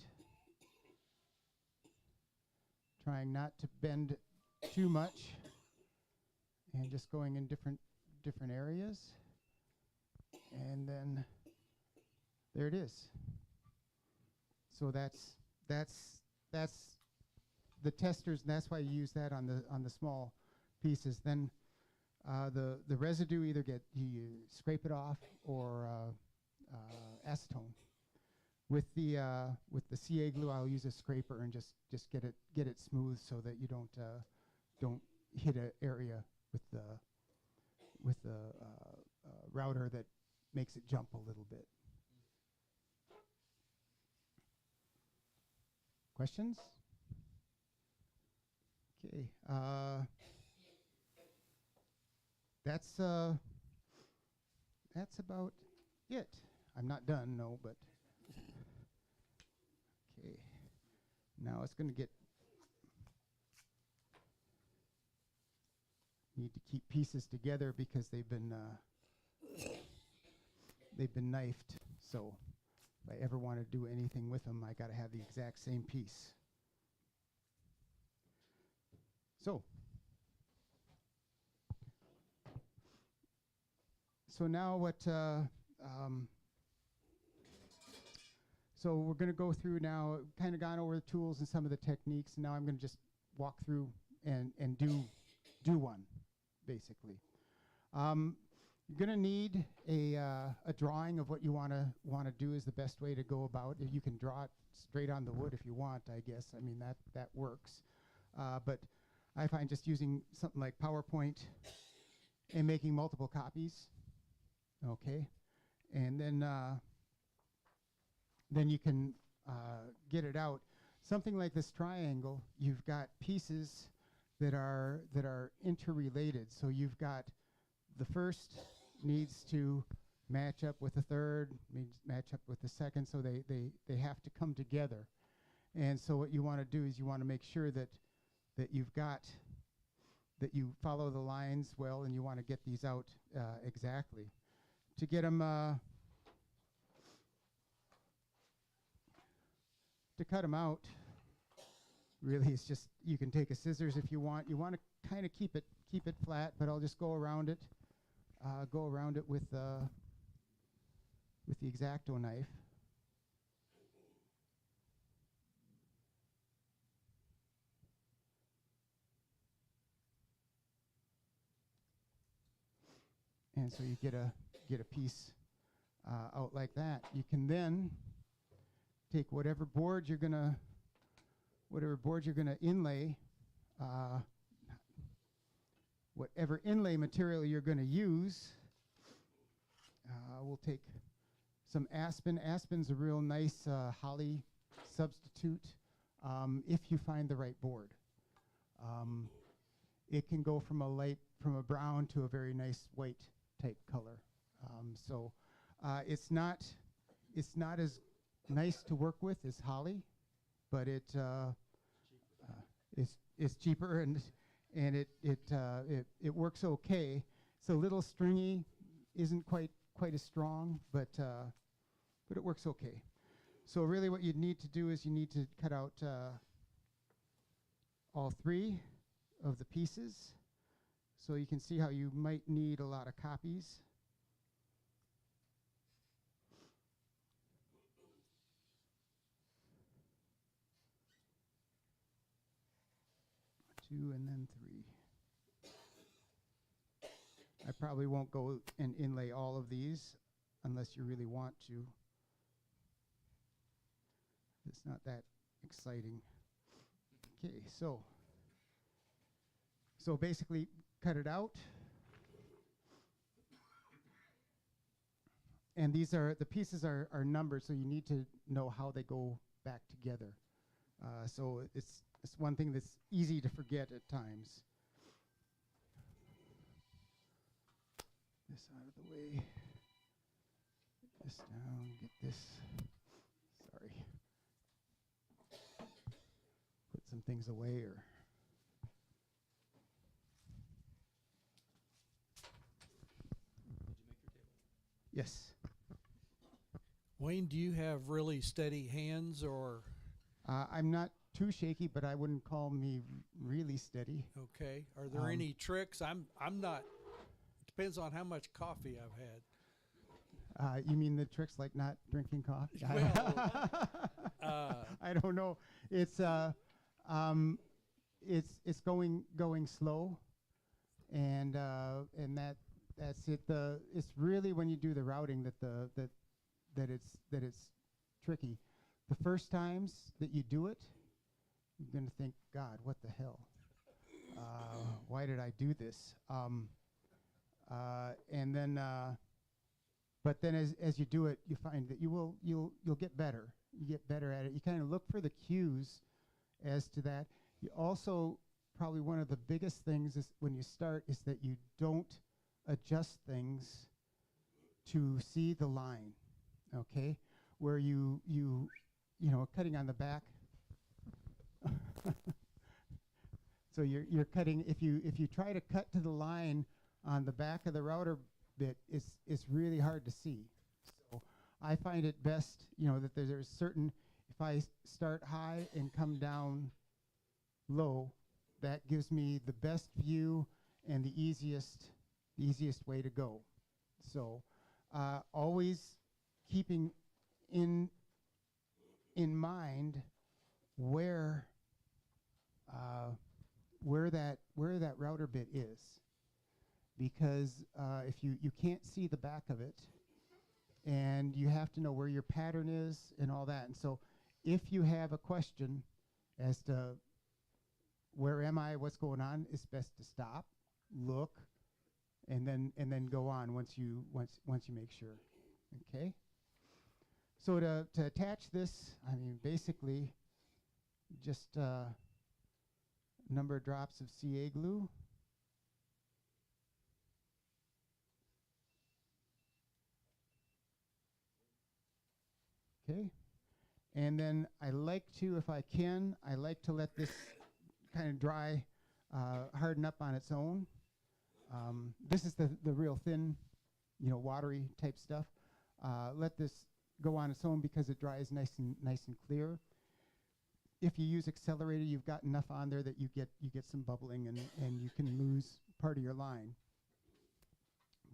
trying not to bend too much, and just going in different areas. And then there it is. So that's the testers, and that's why you use that on the small pieces. Then the residue either you scrape it off or acetone. With the CA glue, I'll use a scraper and just get it smooth so that you don't hit an area with the router that makes it jump a little bit. Questions? Okay. That's about it. I'm not done, no, but okay. Now it's going to need to keep pieces together because they've been knifed. So If I ever want to do anything with them, I got to have the exact same piece. So now so we're going to go through now, kind of gone over the tools and some of the techniques. Now I'm going to just walk through and do one, basically. You're going to need a drawing of what you want to do is the best way to go about it. You can draw it straight on the wood if you want, I guess. I mean, that works. But I find just using something like PowerPoint and making multiple copies, okay, and then you can get it out. Something like this triangle, you've got pieces that are interrelated. So you've got the first needs to match up with the third, match up with the second, so they have to come together. And so what you want to do is you want to make sure that you follow the lines well, and you want to get these out exactly. To get them, to cut them out, really it's just, you can take a scissors if you want. You want to kind of keep it flat, but I'll just go around it with the X-Acto knife. And so you get a piece out like that. You can then take whatever board you're gonna inlay, whatever inlay material you're gonna use. We'll take some aspen. Aspen's a real nice holly substitute if you find the right board. It can go from a brown to a very nice white type color. So it's not as nice to work with as holly, but it's cheaper and it works okay. It's a little stringy, isn't quite as strong, but it works okay. So really what you need to do is you need to cut out all three of the pieces. So you can see how you might need a lot of copies. Two and then three. I probably won't go and inlay all of these unless you really want to. It's not that exciting. Okay, so basically cut it out. And these are, the pieces are numbered, so you need to know how they go back together. So it's one thing that's easy to forget at times. This out of the way. Get this down, get this. Sorry. Put some things away or. Yes. Wayne, do you have really steady hands, or? I'm not too shaky, but I wouldn't call me really steady. Okay. Are there any tricks? I'm not. It depends on how much coffee I've had. You mean the tricks like not drinking coffee? Well, I don't know. It's going slow, and that's it. It's really when you do the routing that it's tricky. The first times that you do it, you're going to think, God, what the hell? Why did I do this? And then, but then as you do it, you find that you'll get better. You get better at it. You kind of look for the cues as to that. You also, probably one of the biggest things is when you start is that you don't adjust things to see the line, okay? Where you cutting on the back. So you're cutting, if you try to cut to the line on the back of the router bit, it's really hard to see. So I find it best, that there's certain, if I start high and come down low, that gives me the best view and the easiest way to go. So always keeping in mind where that router bit is, because if you can't see the back of it, and you have to know where your pattern is and all that. And so if you have a question as to where am I, what's going on, it's best to stop, look, and then go on once you make sure. Okay? So to attach this, I mean, basically just number of drops of CA glue. Okay, and then I like to, if I can, I like to let this kind of dry, harden up on its own. This is the real thin, watery type stuff. Let this go on its own because it dries nice and clear. If you use accelerator, you've got enough on there that you get some bubbling and you can lose part of your line.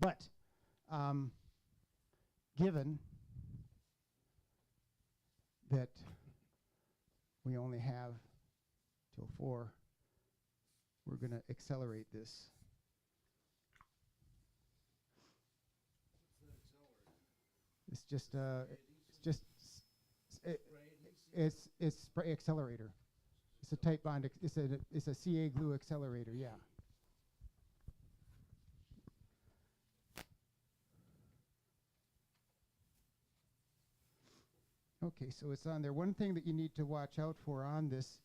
But given that we only have till 4, we're going to accelerate this. It's spray accelerator. It's a tight bond. It's a CA glue accelerator. Yeah. Okay, so it's on there. One thing that you need to watch out for on this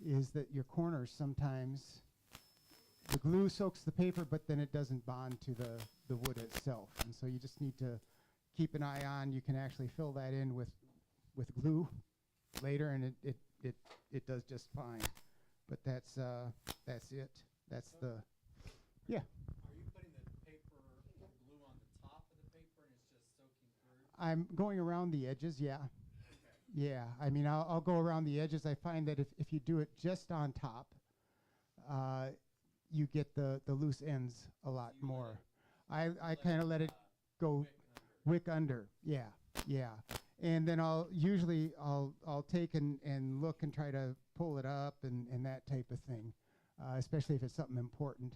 is that your corners sometimes, the glue soaks the paper, but then it doesn't bond to the wood itself. And so you just need to keep an eye on. You can actually fill that in with glue later, and it does just fine. But that's it. That's the, yeah. Are you putting the glue on the top of the paper and it's just soaking through? I'm going around the edges, yeah. Yeah, I mean, I'll go around the edges. I find that if you do it just on top, you get the loose ends a lot more. I kind of let it go wick under. Yeah, yeah. And then I'll take and look and try to pull it up and that type of thing, especially if it's something important.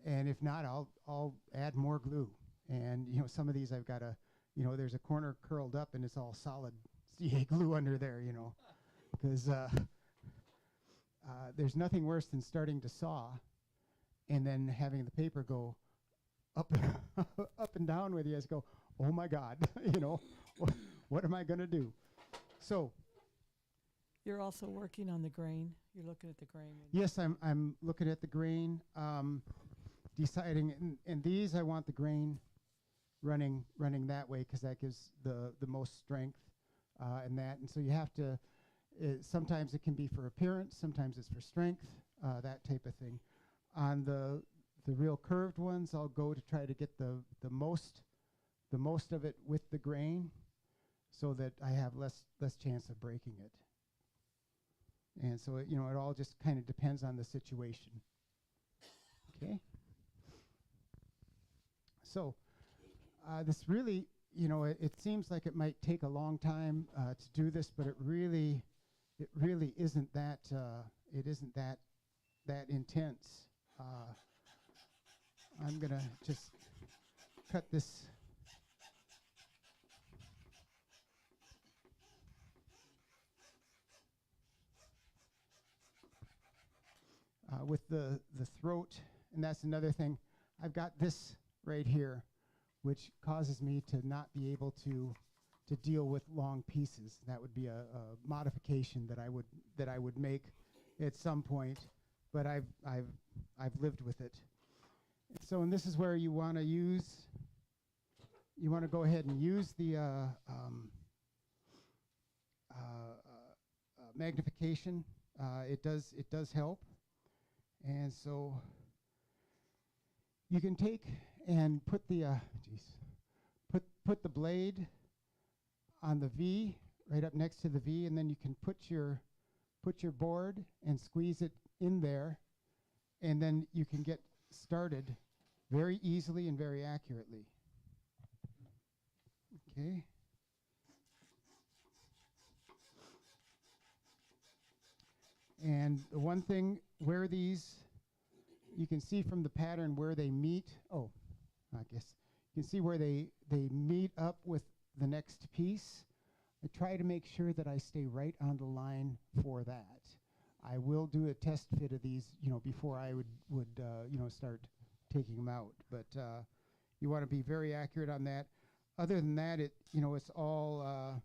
And if not, I'll add more glue. And some of these I've got there's a corner curled up and it's all solid CA glue under there, because there's nothing worse than starting to saw and then having the paper go up up and down with you as go, oh my God, what am I going to do? So you're also working on the grain. You're looking at the grain. Yes, I'm looking at the grain, deciding, and these I want the grain running that way because that gives the most strength and that. And so you have to, sometimes it can be for appearance, sometimes it's for strength, that type of thing. On the real curved ones, I'll go to try to get the most of it with the grain so that I have less chance of breaking it. And so it all just kind of depends on the situation. Okay. So this really, it seems like it might take a long time to do this, but it really isn't that. It isn't that intense. I'm gonna just cut this. With the throat, and that's another thing. I've got this right here, which causes me to not be able to deal with long pieces. That would be a modification that I would make at some point, but I've lived with it. So, and this is where you want to go ahead and use the magnification. It does help. And so you can take and put the put the blade on the V, right up next to the V, and then you can put your board and squeeze it in there, and then you can get started very easily and very accurately. Okay. And the one thing where these, you can see from the pattern where they meet. Oh, I guess you can see where they meet up with the next piece. I try to make sure that I stay right on the line for that. I will do a test fit of these, before I would start taking them out. But you want to be very accurate on that. Other than that, it's all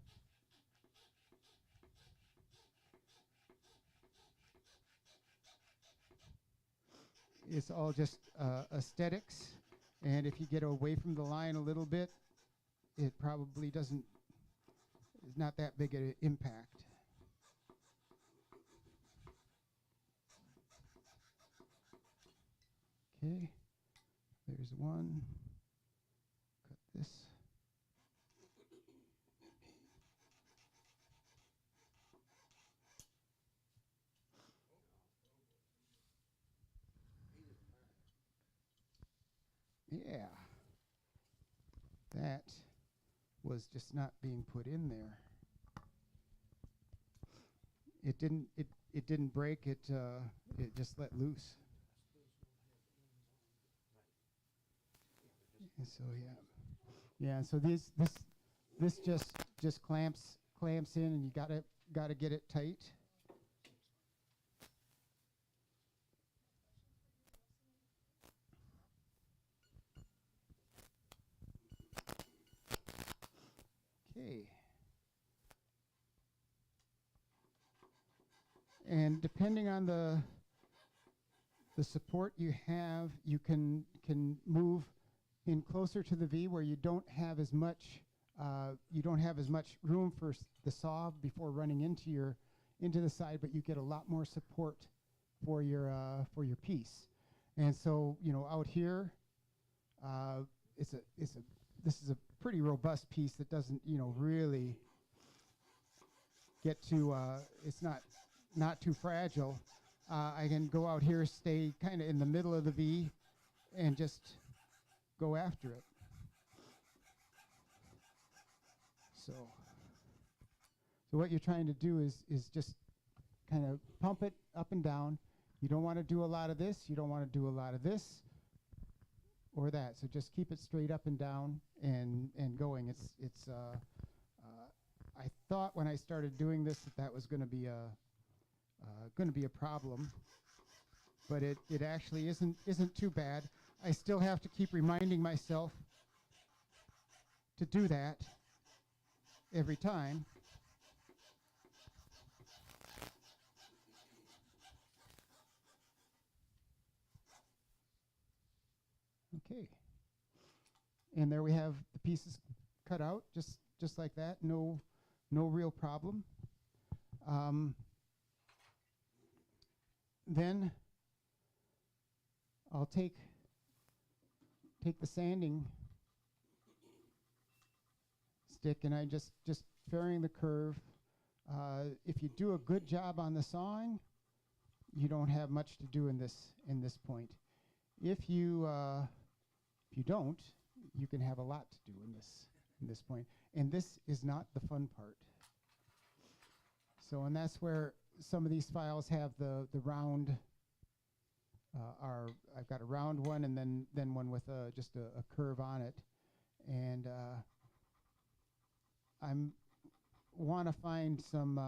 it's all just aesthetics. And if you get away from the line a little bit, it probably is not that big an impact. Okay, there's one. Cut this. Yeah, that was just not being put in there. It didn't break. It just let loose. And so yeah. So this just clamps in, and you gotta get it tight. Okay. And depending on the support you have, you can move in closer to the V where you don't have as much room for the saw before running into the side, but you get a lot more support for your piece. And so out here, this is a pretty robust piece that doesn't really get to it's not too fragile. I can go out here, stay kind of in the middle of the V, and just go after it. So what you're trying to do is just kind of pump it up and down. You don't want to do a lot of this. You don't want to do a lot of this or that. So just keep it straight up and down and going. I thought when I started doing this that was going to be a problem, but it actually isn't too bad. I still have to keep reminding myself to do that every time. Okay. And there we have the pieces cut out, just like that. No real problem. Then I'll take the sanding stick, and I just varying the curve. If you do a good job on the sawing, you don't have much to do in this point. If you don't, you can have a lot to do in this point. And this is not the fun part. So, and that's where some of these files have the round. I've got a round one, and then one with just a curve on it, and I want to find some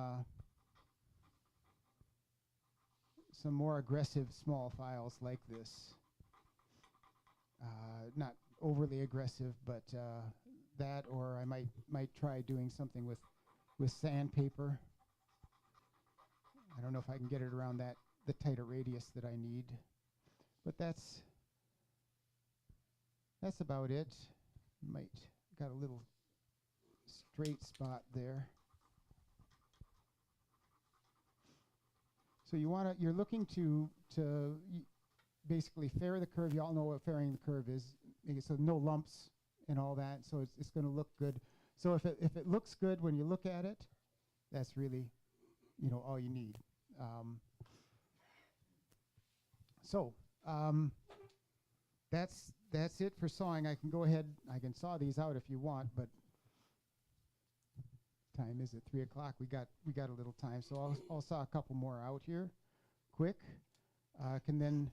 more aggressive small files like this. Not overly aggressive, but that, or I might try doing something with sandpaper. I don't know if I can get it around the tighter radius that I need, but that's about it. Might got a little straight spot there. So you're looking to basically fair the curve. You all know what fairing the curve is. So no lumps and all that. So it's going to look good. So if it looks good when you look at it, that's really, you know, all you need. So that's it for sawing. I can go ahead, I can saw these out if you want, but time is it 3 o'clock? We got a little time, so I'll saw a couple more out here, quick. Can then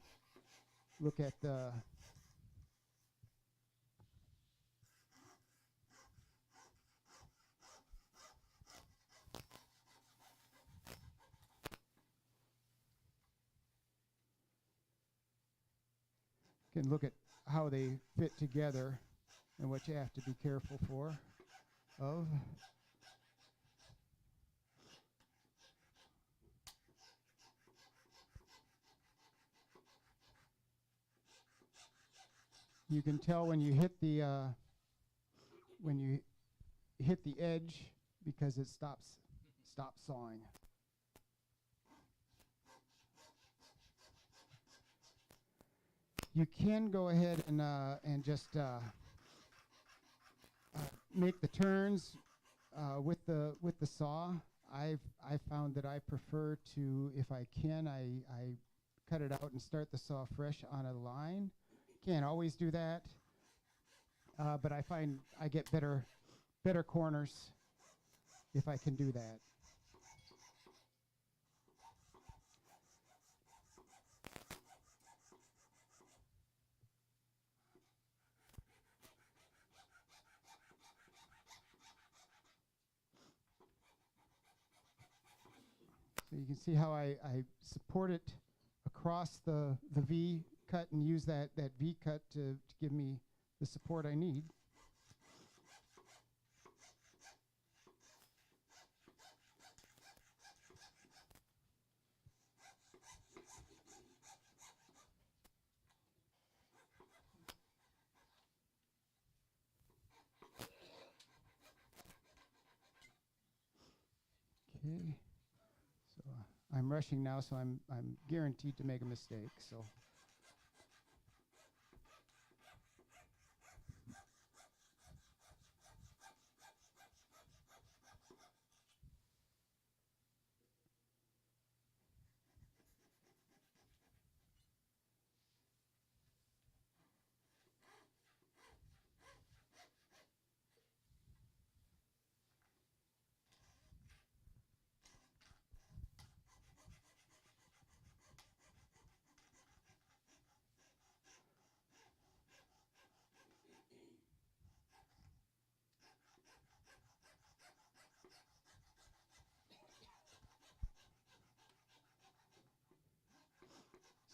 look at the can look at how they fit together and what you have to be careful of. You can tell when you hit the edge because it stops sawing. You can go ahead and just make the turns with the saw. I've found that I prefer to, if I can, I cut it out and start the saw fresh on a line. Can't always do that, but I find I get better corners if I can do that. So you can see how I support it across the V cut and use that V cut to give me the support I need. Okay. So I'm rushing now, so I'm guaranteed to make a mistake. So.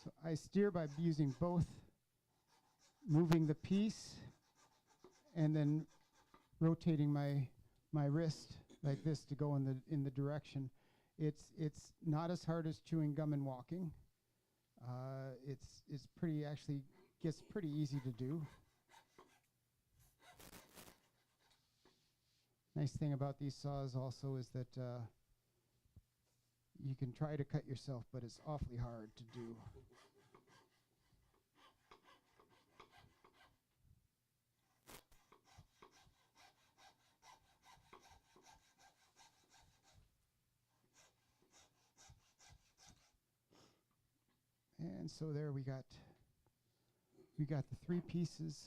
So I steer by using both, moving the piece and then rotating my wrist like this to go in the direction. It's not as hard as chewing gum and walking. It's pretty, actually gets pretty easy to do. Nice thing about these saws also is that you can try to cut yourself, but it's awfully hard to do. And so there we got the 3 pieces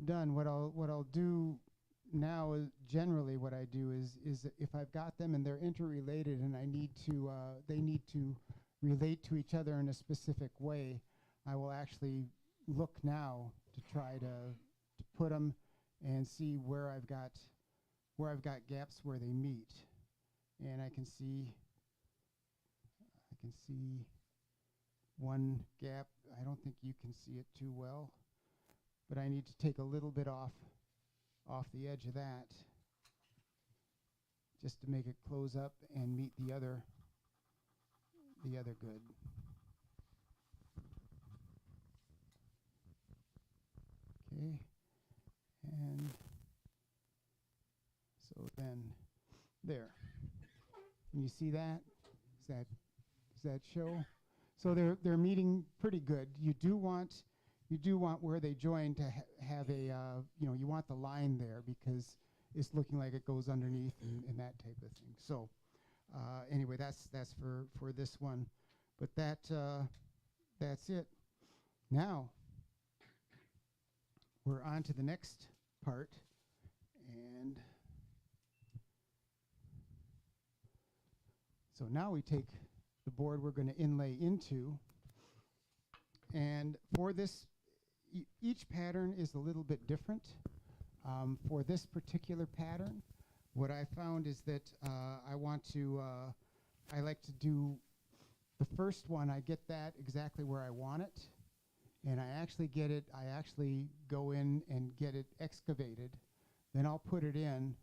done. What I'll do now is generally what I do is if I've got them and they're interrelated and I need to they need to relate to each other in a specific way, I will actually look now to try to put them and see where I've got gaps where they meet. And I can see one gap. I don't think you can see it too well, but I need to take a little bit off the edge of that just to make it close up and meet the other good. Okay, and so then there. Can you see that? Does that show? So they're meeting pretty good. You do want where they join to have a you want the line there because it's looking like it goes underneath and that type of thing. So anyway, that's for this one. But that's it. Now we're on to the next part, and so now we take the board we're going to inlay into, and for this, each pattern is a little bit different. For this particular pattern, what I found is that I like to do the first one. I get that exactly where I want it, and I actually go in and get it excavated. Then I'll put it in,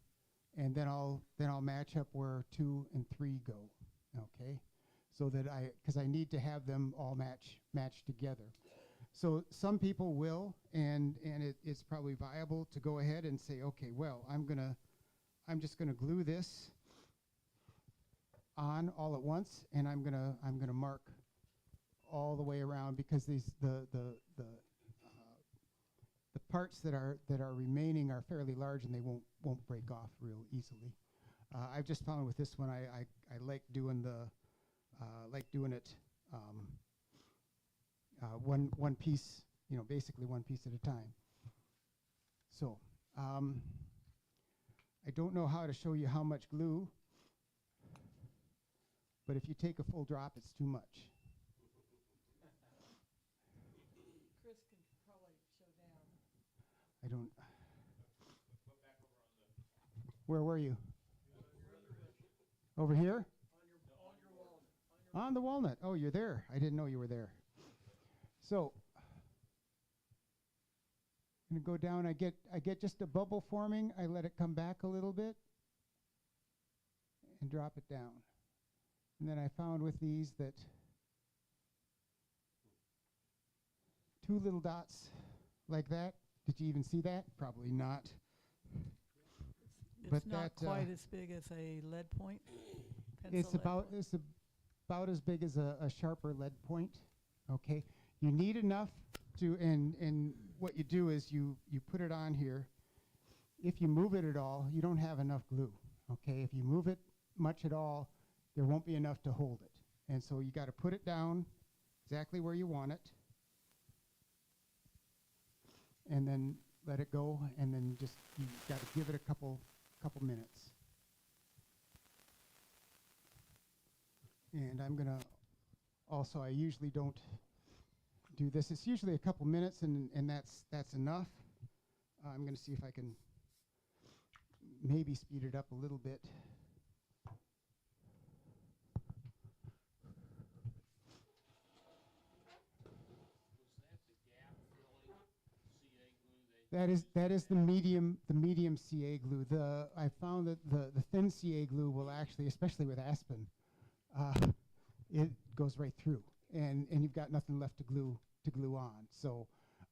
and then I'll match up where 2 and 3 go. Okay, so that because I need to have them all match together. So some people will, and it's probably viable to go ahead and say, okay, well, I'm just gonna glue this on all at once, and I'm gonna mark all the way around, because the parts that are remaining are fairly large, and they won't break off real easily. I've just found with this one, I like doing it one piece, basically one piece at a time. So I don't know how to show you how much glue, but if you take a full drop, it's too much. Chris can probably show down. I don't. Where were you? Over here? On the walnut. Oh, you're there. I didn't know you were there. So I'm going to go down. I get just a bubble forming. I let it come back a little bit and drop it down. And then I found with these that 2 little dots like that. Did you even see that? Probably not. It's But not that, quite as big as a lead point. It's about as big as a sharper lead point. Okay, you need enough to, and what you do is you put it on here. If you move it at all, you don't have enough glue. Okay, if you move it much at all, there won't be enough to hold it, and so you got to put it down exactly where you want it, and then let it go, and then just you got to give it a couple minutes. And I'm gonna also, I usually don't do this. It's usually a couple minutes, and that's enough. I'm gonna see if I can maybe speed it up a little bit. That is the medium CA glue. I found that the thin CA glue will actually, especially with aspen, it goes right through, and you've got nothing left to glue on. So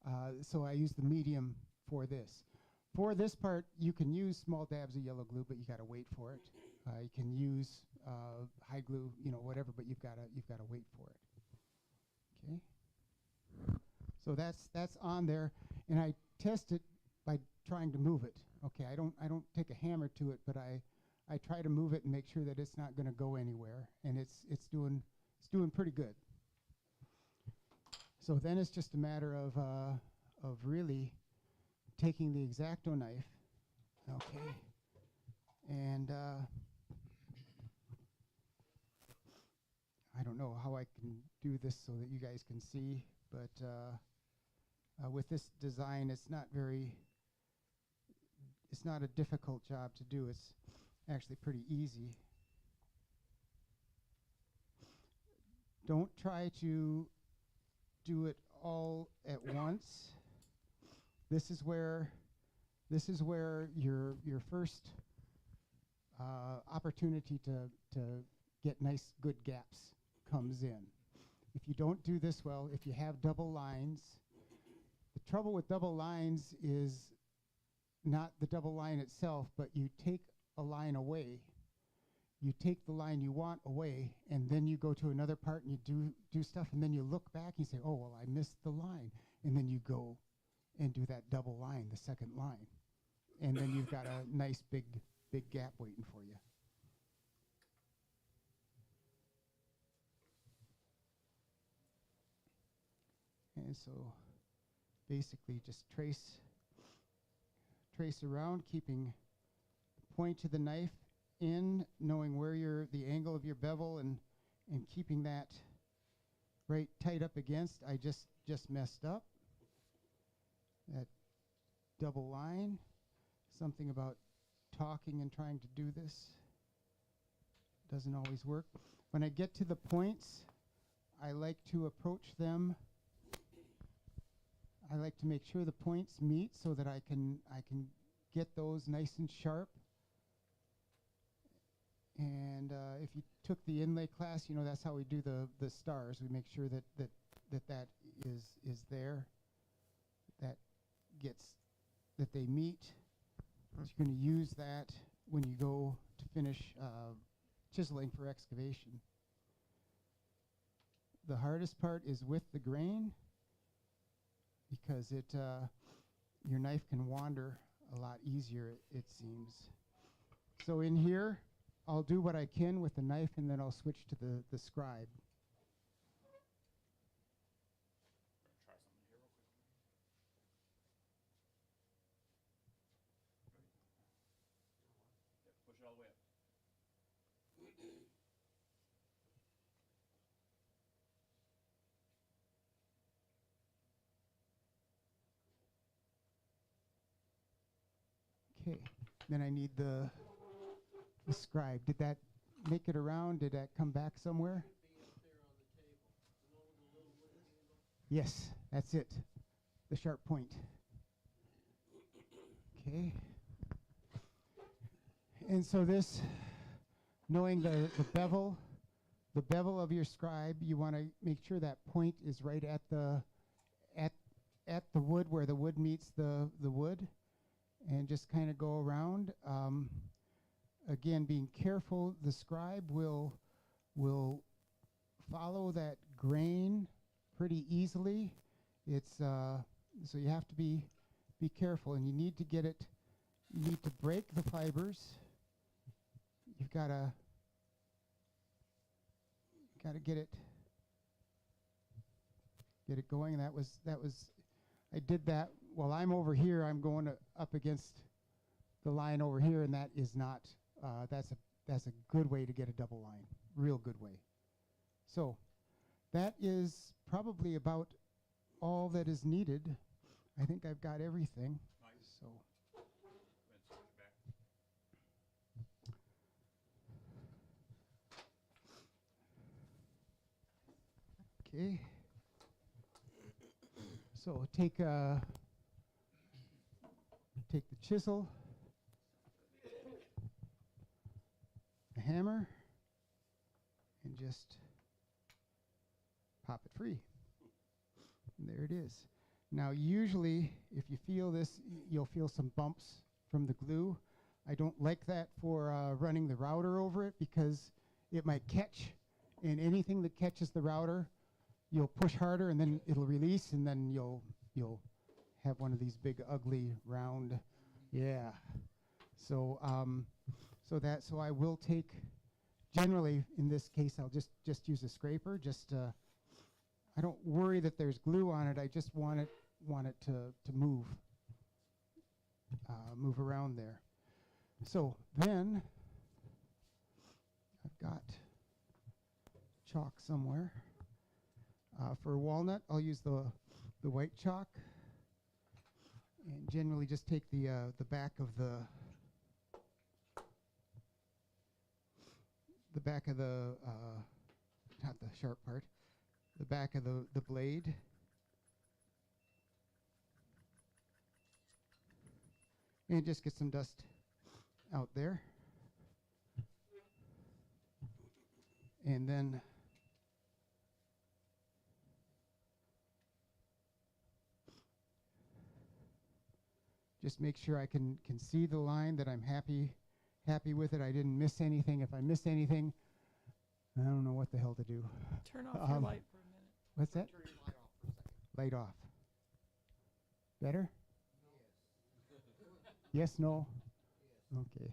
I use the medium for this. For this part, you can use small dabs of yellow glue, but you got to wait for it. You can use high glue, whatever, but you've got to wait for it. Okay. So that's on there, and I test it by trying to move it. Okay, I don't take a hammer to it, but I try to move it and make sure that it's not going to go anywhere, and it's doing pretty good. So then it's just a matter of really taking the X-Acto knife, okay, and I don't know how I can do this so that you guys can see, but with this design, it's not a difficult job to do. It's actually pretty easy. Don't try to do it all at once. This is where your first opportunity to get nice, good gaps comes in. If you don't do this well, if you have double lines, the trouble with double lines is not the double line itself, but you take a line away. You take the line you want away, and then you go to another part and you do stuff, and then you look back and you say, oh, well, I missed the line. And then you go and do that double line, the second line. and then you've got a nice big gap waiting for you. And so basically just trace around, keeping the point of the knife in, knowing where the angle of your bevel, and keeping that right tight up against. I just messed up. That double line, something about talking and trying to do this doesn't always work. When I get to the points, I like to approach them. I like to make sure the points meet so that I can get those nice and sharp. And if you took the Inlay class, you know that's how we do the stars. We make sure that is there, that they meet. So you're going to use that when you go to finish chiseling for excavation. The hardest part is with the grain, because your knife can wander a lot easier, it seems. So in here, I'll do what I can with the knife, and then I'll switch to the scribe. Try something here real quick. Yep, push it all the way up. Okay, then I need the scribe. Did that make it around? Did that come back somewhere? Yes, that's it. The sharp point. Okay. And so this, knowing the bevel of your scribe, you want to make sure that point is right at the wood, where the wood meets the wood, and just kind of go around. Again, being careful, the scribe will follow that grain pretty easily. It's so you have to be careful, and you need to get it. You need to break the fibers. You've got to get it going. That was I did that while I'm over here. I'm going up against the line over here, and that is not. That's a good way to get a double line, real good way. So that is probably about all that is needed. I think I've got everything. Nice. So. Okay. So take the chisel, the hammer, and just pop it free. And there it is. Now usually if you feel this, you'll feel some bumps from the glue. I don't like that for running the router over it, because it might catch, and anything that catches the router, you'll push harder and then it'll release, and then you'll have one of these big ugly round, yeah. So so I will take, generally in this case I'll just use a scraper. I don't worry that there's glue on it. I just want it to move around there. So then I've got chalk somewhere. For walnut, I'll use the white chalk, and generally just take the back of not the sharp part, the back of the blade, and just get some dust out there, and then just make sure I can see the line, that I'm happy with it. I didn't miss anything. If I miss anything, I don't know what the hell to do. Turn off your light for a minute. What's that? Turn your light off for a second. Light off. Better? Yes, no? Okay.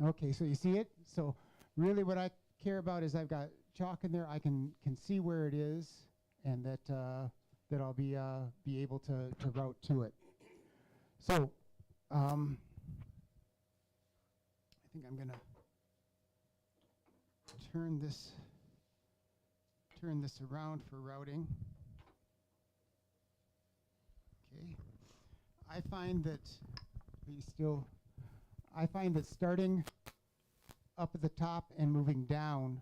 Okay, so you see it? So really what I care about is I've got chalk in there. I can see where it is, and that that I'll be able to route to it. So I think I'm gonna turn this around for routing. Okay. I find that starting up at the top and moving down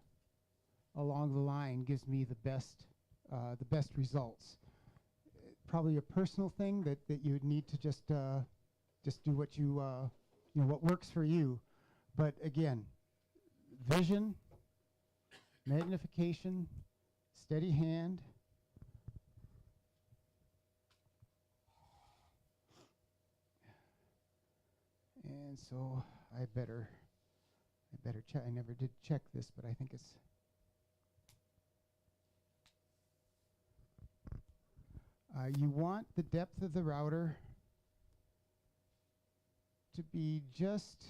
along the line gives me the best results. Probably a personal thing that you would need to just do what you what works for you. But again, vision, magnification, steady hand. And so I better check. I never did check this, but I think it's you want the depth of the router to be just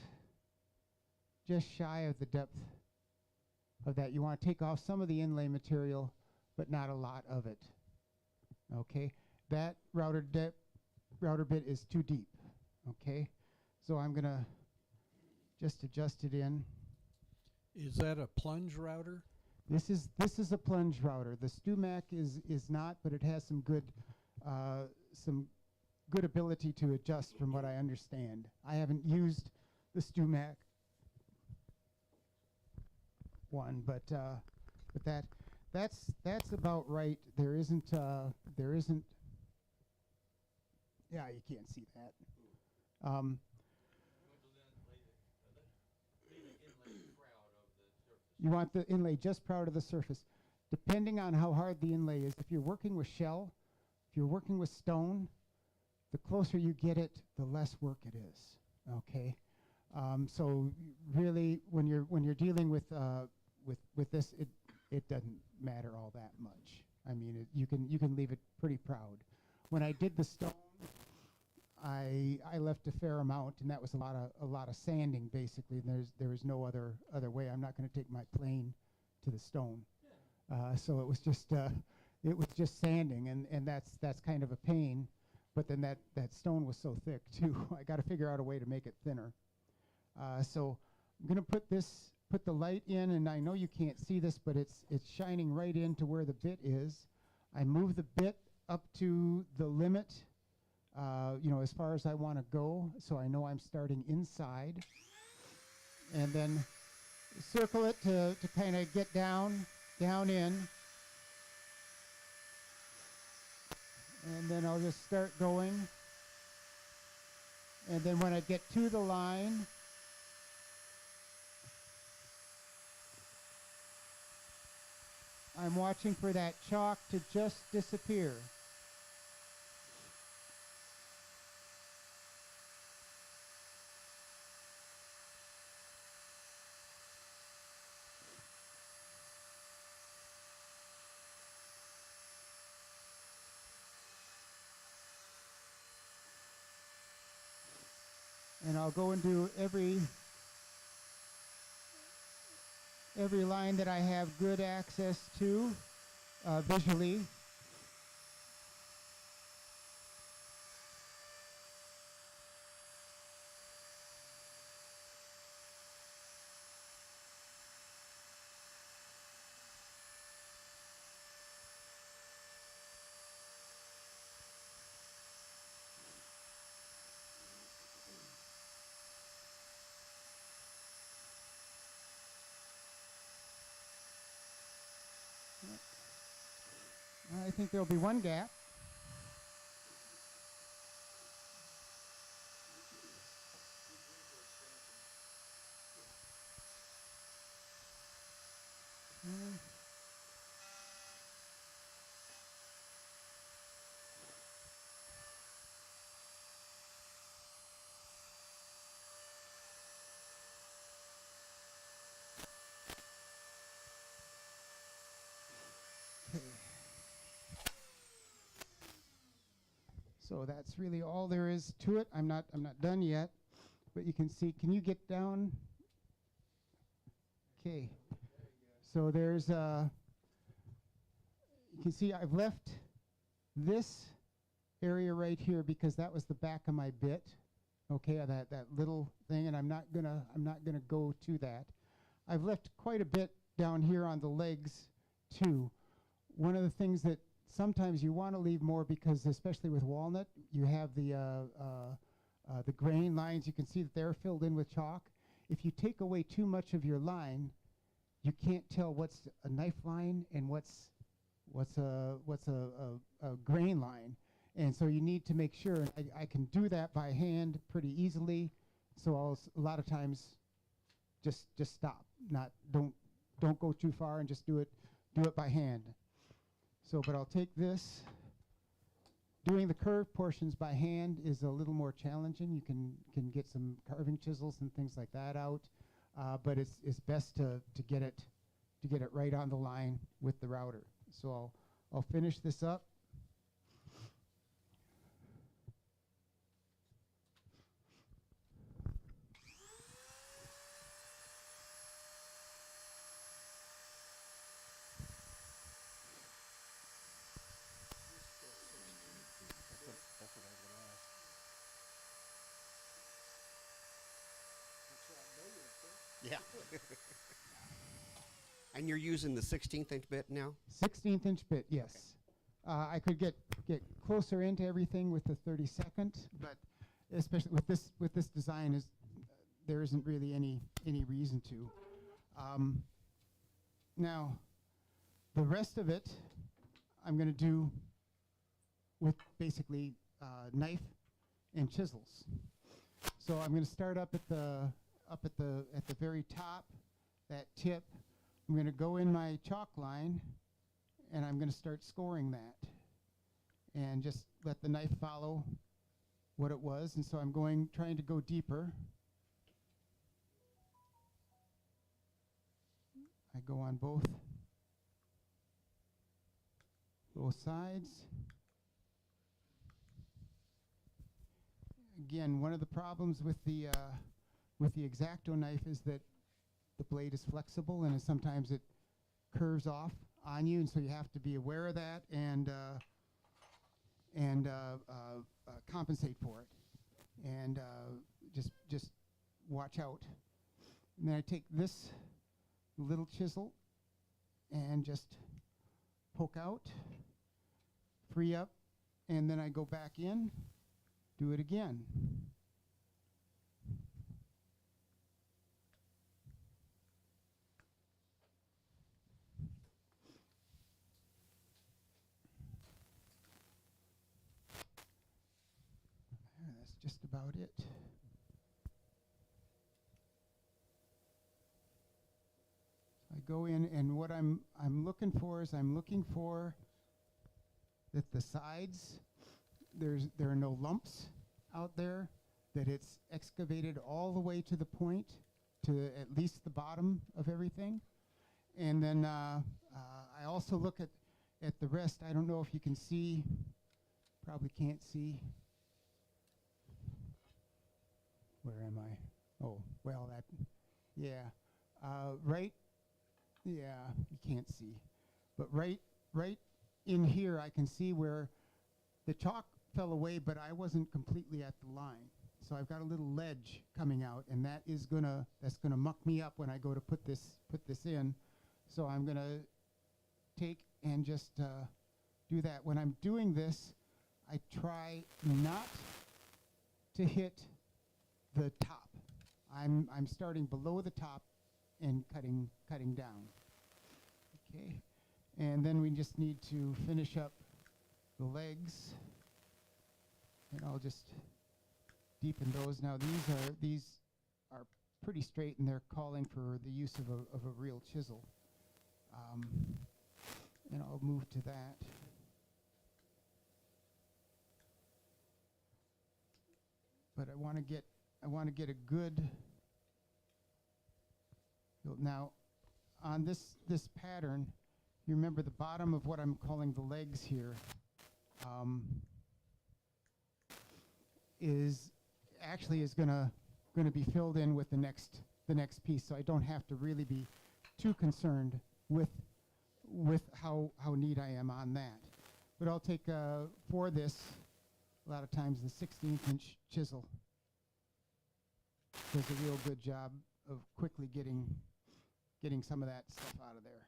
shy of the depth of that. You want to take off some of the inlay material, but not a lot of it. Okay, that router bit is too deep. Okay, so I'm gonna just adjust it in. Is that a plunge router? This is a plunge router. The StuMac is not, but it has some good ability to adjust, from what I understand. I haven't used the StuMac one, but that's about right. There isn't. Yeah, you can't see that. You want the inlay just prior to the surface. Depending on how hard the inlay is, if you're working with shell, if you're working with stone, the closer you get it, the less work it is. Okay, so really, when you're dealing with this, it doesn't matter all that much. I mean, you can leave it pretty proud. When I did the stone, I left a fair amount, and that was a lot of sanding basically. There was no other way. I'm not going to take my plane to the stone, so it was just sanding, and that's kind of a pain. But then that stone was so thick too. I got to figure out a way to make it thinner. So I'm going to put the light in, and I know you can't see this, but it's shining right into where the bit is. I move the bit up to the limit, as far as I want to go, so I know I'm starting inside. And then circle it to kind of get down in. And then I'll just start going. And then when I get to the line, I'm watching for that chalk to just disappear. And I'll go and do every line that I have good access to visually. I think there'll be one gap. So that's really all there is to it. I'm not done yet, but you can see, can you get down? Okay. So there's you can see I've left this area right here because that was the back of my bit. Okay, that little thing, and I'm not gonna go to that. I've left quite a bit down here on the legs too. One of the things that sometimes you want to leave more, because especially with walnut, you have the grain lines. You can see that they're filled in with chalk. If you take away too much of your line, you can't tell what's a knife line and what's a grain line. And so you need to make sure, and I can do that by hand pretty easily. So a lot of times just stop. Don't go too far and just do it by hand. So, but I'll take this. Doing the curved portions by hand is a little more challenging. You can get some carving chisels and things like that out, but it's best to get it right on the line with the router. So I'll finish this up. Yeah. And you're using the 16th inch bit now? 16th inch bit, yes. I could get closer into everything with the 32nd, but especially with this design, there isn't really any reason to. Now, the rest of it, I'm going to do with basically knife and chisels. So I'm going to start up at the very top, that tip. I'm going to go in my chalk line, and I'm going to start scoring that, and just let the knife follow what it was. And so I'm trying to go deeper. I go on both sides. Again, one of the problems with the X-Acto knife is that the blade is flexible, and sometimes it curves off on you, and so you have to be aware of that and compensate for it, and just watch out. And then I take this little chisel and just poke out, free up, and then I go back in, do it again. That's just about it. So I go in, and what I'm looking for is that the sides, there are no lumps out there, that it's excavated all the way to the point, to at least the bottom of everything. And then I also look at the rest. I don't know if you can see, probably can't see. Where am I? Oh, well, yeah. Right, yeah, you can't see. But right in here, I can see where the chalk fell away, but I wasn't completely at the line. So I've got a little ledge coming out, and that's gonna muck me up when I go to put this in. So I'm gonna take and just do that. When I'm doing this, I try not to hit the top. I'm starting below the top and cutting down. Okay, and then we just need to finish up the legs, and I'll just deepen those. Now these are pretty straight, and they're calling for the use of a real chisel. And I'll move to that. But I want to get a good. Now, on this pattern, you remember the bottom of what I'm calling the legs here. is actually is gonna be filled in with the next piece, so I don't have to really be too concerned with how neat I am on that. But I'll take for this a lot of times the 16th-inch chisel does a real good job of quickly getting some of that stuff out of there.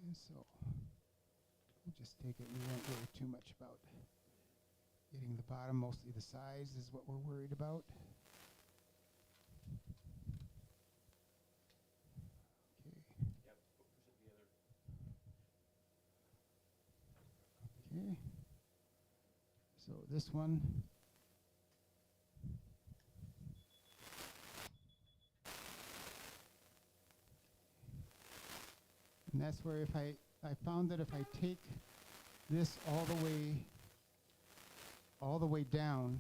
And so we'll just take it. We won't worry too much about getting the bottom. Mostly the size is what we're worried about. Okay. So this one. And that's where if I found that if I take this all the way down,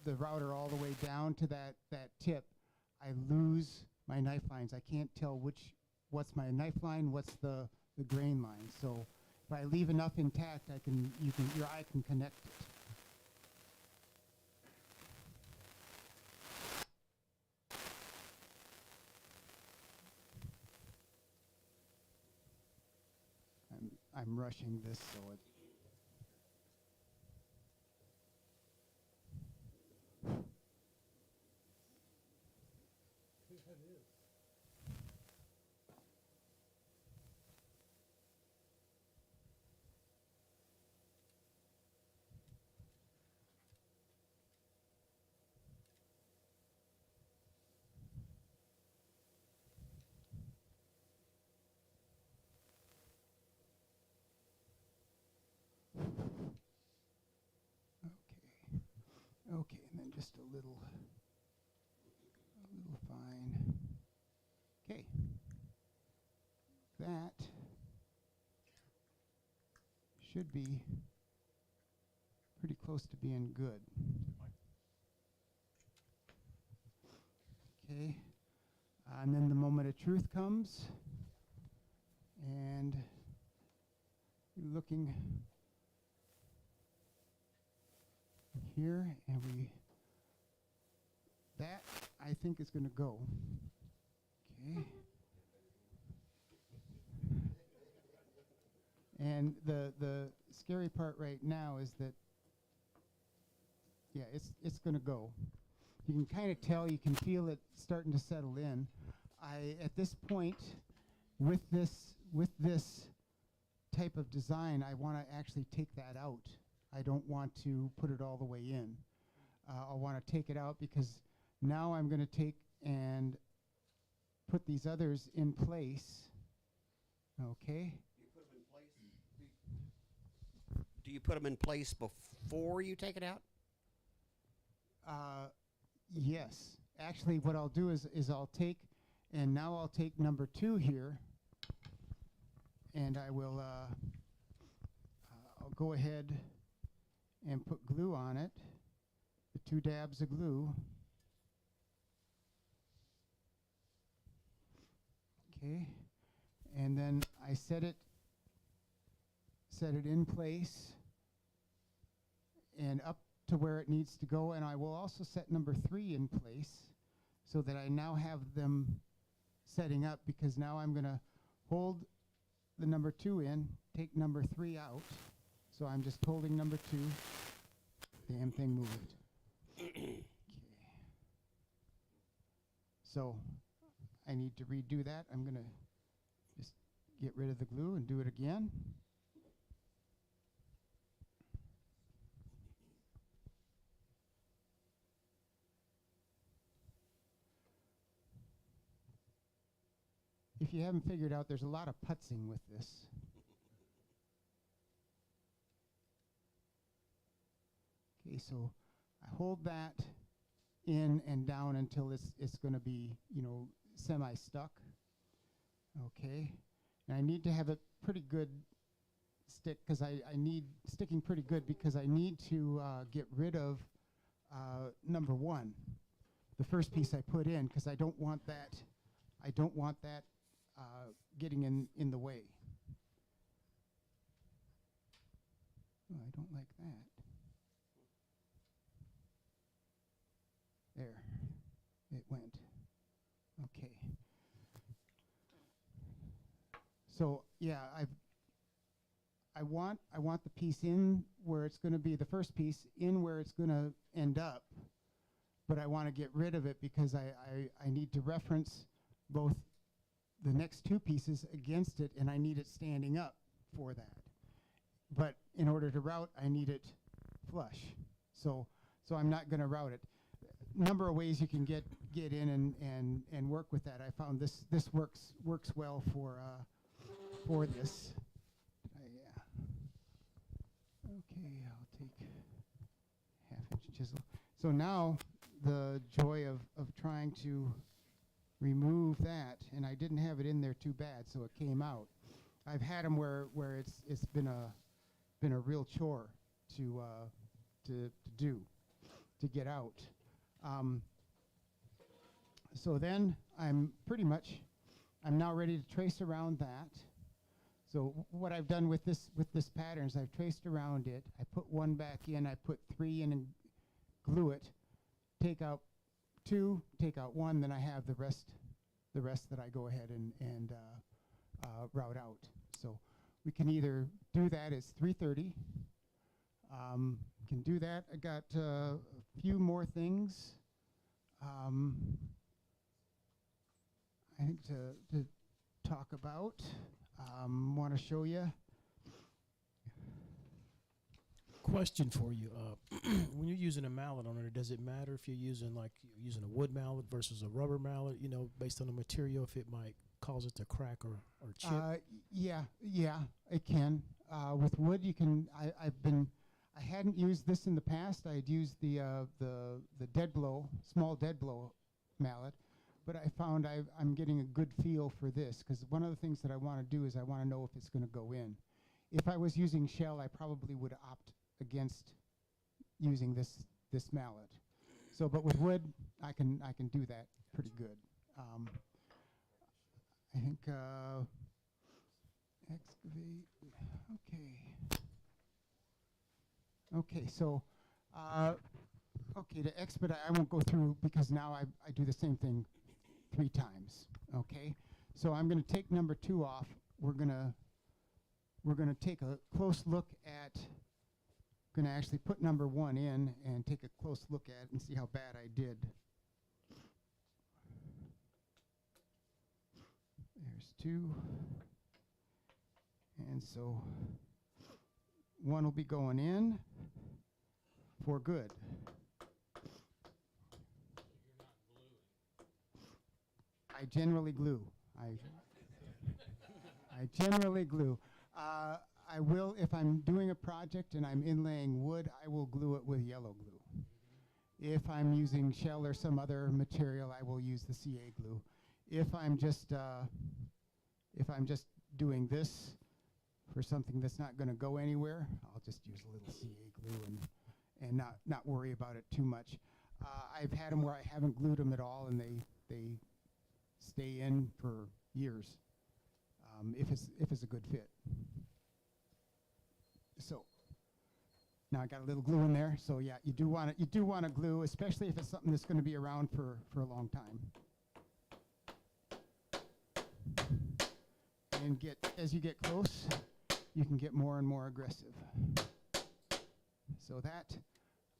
the router all the way down to that tip, I lose my knife lines. I can't tell what's my knife line, what's the grain line. So if I leave enough intact, your eye can connect it. I'm rushing this, so it. Okay, and then just a little fine. Okay. That should be pretty close to being good. Okay. And then the moment of truth comes, and you're looking here, and that I think is going to go. Okay. And the scary part right now is that, yeah, it's going to go. You can kind of tell, you can feel it starting to settle in. At this point, with this type of design, I want to actually take that out. I don't want to put it all the way in. I want to take it out because now I'm going to take and put these others in place. Okay. Do you put them in place before you take it out? Yes. Actually, what I'll do is I'll take, and now I'll take number 2 here, and I will I'll go ahead and put glue on it, the 2 dabs of glue. Okay, and then I set it in place and up to where it needs to go, and I will also set number 3 in place so that I now have them setting up, because now I'm going to hold the number 2 in, take number 3 out. So I'm just holding number 2. Damn thing moved. Okay. So I need to redo that. I'm going to just get rid of the glue and do it again. If you haven't figured out, there's a lot of putzing with this. Okay, so I hold that in and down until it's going to be, semi-stuck. Okay, and I need to have it pretty good stick, because I need sticking pretty good, because I need to get rid of number 1, the first piece I put in, because I don't want that I don't want that getting in the way. Oh, I don't like that. There, it went. Okay. So yeah, I want the piece in where it's going to be, the first piece in where it's going to end up, but I want to get rid of it because I need to reference both the next two pieces against it, and I need it standing up for that. But in order to route, I need it flush. So I'm not going to route it. Number of ways you can get in and work with that. I found this works well for this. Yeah. Okay, I'll take half-inch chisel. So now the joy of trying to remove that, and I didn't have it in there too bad, so it came out. I've had them where it's been a real chore to do, to get out. So then I'm now ready to trace around that. So what I've done with this pattern is I've traced around it. I put one back in. I put 3 in and glue it. Take out 2. Take out 1. Then I have the rest that I go ahead and route out. So we can either do that as 330. Can do that. I got a few more things. I think to talk about. Want to show you. Question for you. When you're using a mallet on it, does it matter if you're using a wood mallet versus a rubber mallet, based on the material, if it might cause it to crack or chip? Yeah, it can. With wood, you can. I hadn't used this in the past. I had used the dead blow, small dead blow mallet, but I found I'm getting a good feel for this, because one of the things that I want to do is I want to know if it's going to go in. If I was using shell, I probably would opt against using this mallet. So, but with wood, I can do that pretty good. I think excavate. Okay. So, to expedite, I won't go through because now I do the same thing 3 times. Okay. So I'm going to take number 2 off. We're going to take a close look at. Going to actually put number 1 in and take a close look at it and see how bad I did. There's 2. And so 1 will be going in for good. I generally glue. I generally glue. I will, if I'm doing a project and I'm inlaying wood, I will glue it with yellow glue. If I'm using shell or some other material, I will use the CA glue. If I'm just doing this for something that's not going to go anywhere, I'll just use a little CA glue and not worry about it too much. I've had them where I haven't glued them at all, and they stay in for years if it's a good fit. So now I got a little glue in there. So yeah, you do want to glue, especially if it's something that's going to be around for a long time. And as you get close, you can get more and more aggressive. So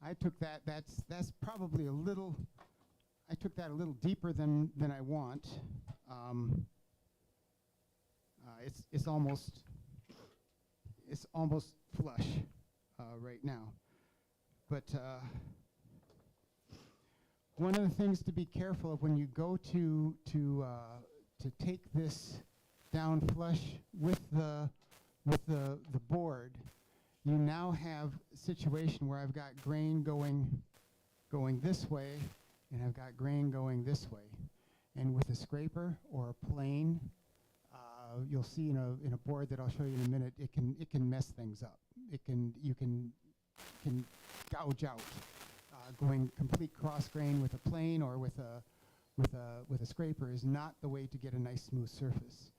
I took that. That's probably a little. I took that a little deeper than I want. It's almost flush right now. But one of the things to be careful of when you go to take this down flush with the board, you now have a situation where I've got grain going this way, and I've got grain going this way. And with a scraper or a plane, you'll see in a board that I'll show you in a minute, it can mess things up. You can gouge out going complete cross grain with a plane or with with a scraper is not the way to get a nice smooth surface.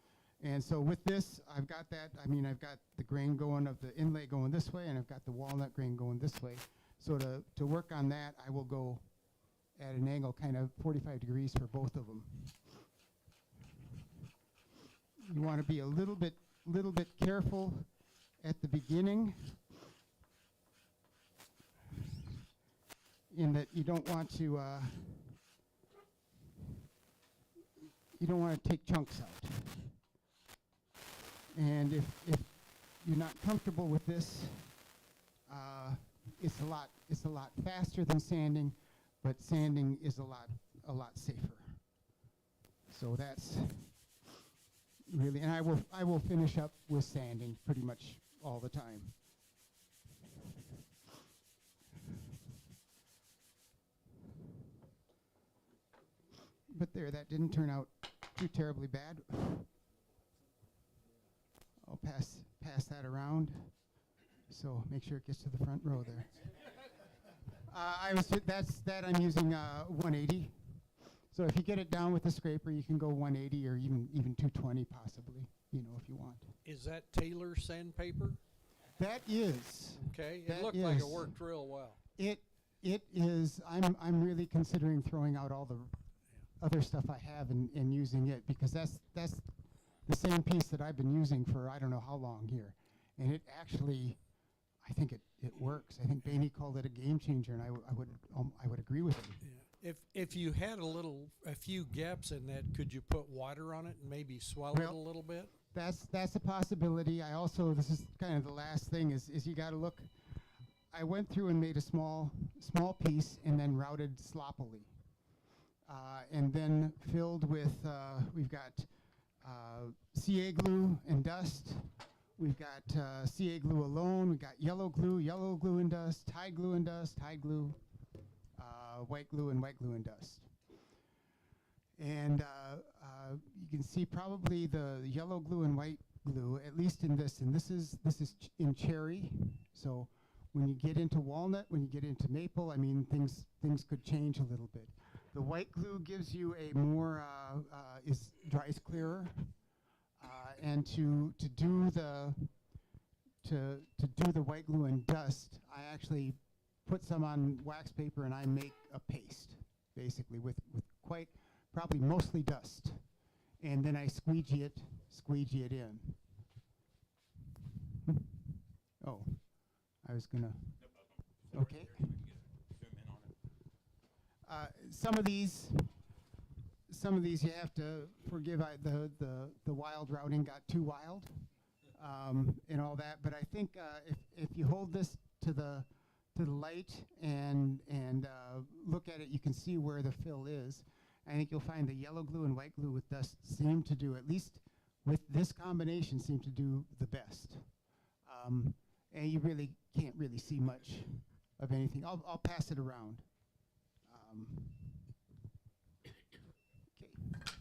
And so with this, I've got that. I mean, I've got the grain going of the inlay going this way, and I've got the walnut grain going this way. So to work on that, I will go at an angle kind of 45 degrees for both of them. You want to be a little bit careful at the beginning, in that you don't want to take chunks out. And if you're not comfortable with this, it's a lot faster than sanding, but sanding is a lot safer. So that's really, and I will finish up with sanding pretty much all the time. But there, that didn't turn out too terribly bad. I'll pass that around. So make sure it gets to the front row there. I'm using 180. So if you get it down with the scraper, you can go 180 or even 220 possibly, if you want. Is that Taylor sandpaper? That is. Okay, That it looked like is. it worked real well. It is. I'm really considering throwing out all the other stuff I have and using it, because that's the same piece that I've been using for I don't know how long here, and it actually, I think it works. I think Bany called it a game changer, and I would agree with him. Yeah. If you had a few gaps in that, could you put water on it and maybe swell it a little bit? That's a possibility. I also, this is kind of the last thing, is you got to look. I went through and made a small piece and then routed sloppily, and then filled with. We've got CA glue and dust. We've got CA glue alone. We've got yellow glue and dust, Tide glue and dust, Tide glue, white glue and white glue and dust. And you can see probably the yellow glue and white glue, at least in this. And this is in cherry. So when you get into walnut, when you get into maple, I mean, things could change a little bit. The white glue gives you a more dries clearer, and to do the white glue and dust, I actually put some on wax paper and I make a paste, basically with quite probably mostly dust, and then I squeegee it in. Oh, I was gonna. Okay. Some of these you have to forgive. The wild routing got too wild, and all that. But I think if you hold this to the light and look at it, you can see where the fill is. I think you'll find the yellow glue and white glue with dust seem to do, at least with this combination, seem to do the best. And you really can't really see much of anything. I'll pass it around. Okay,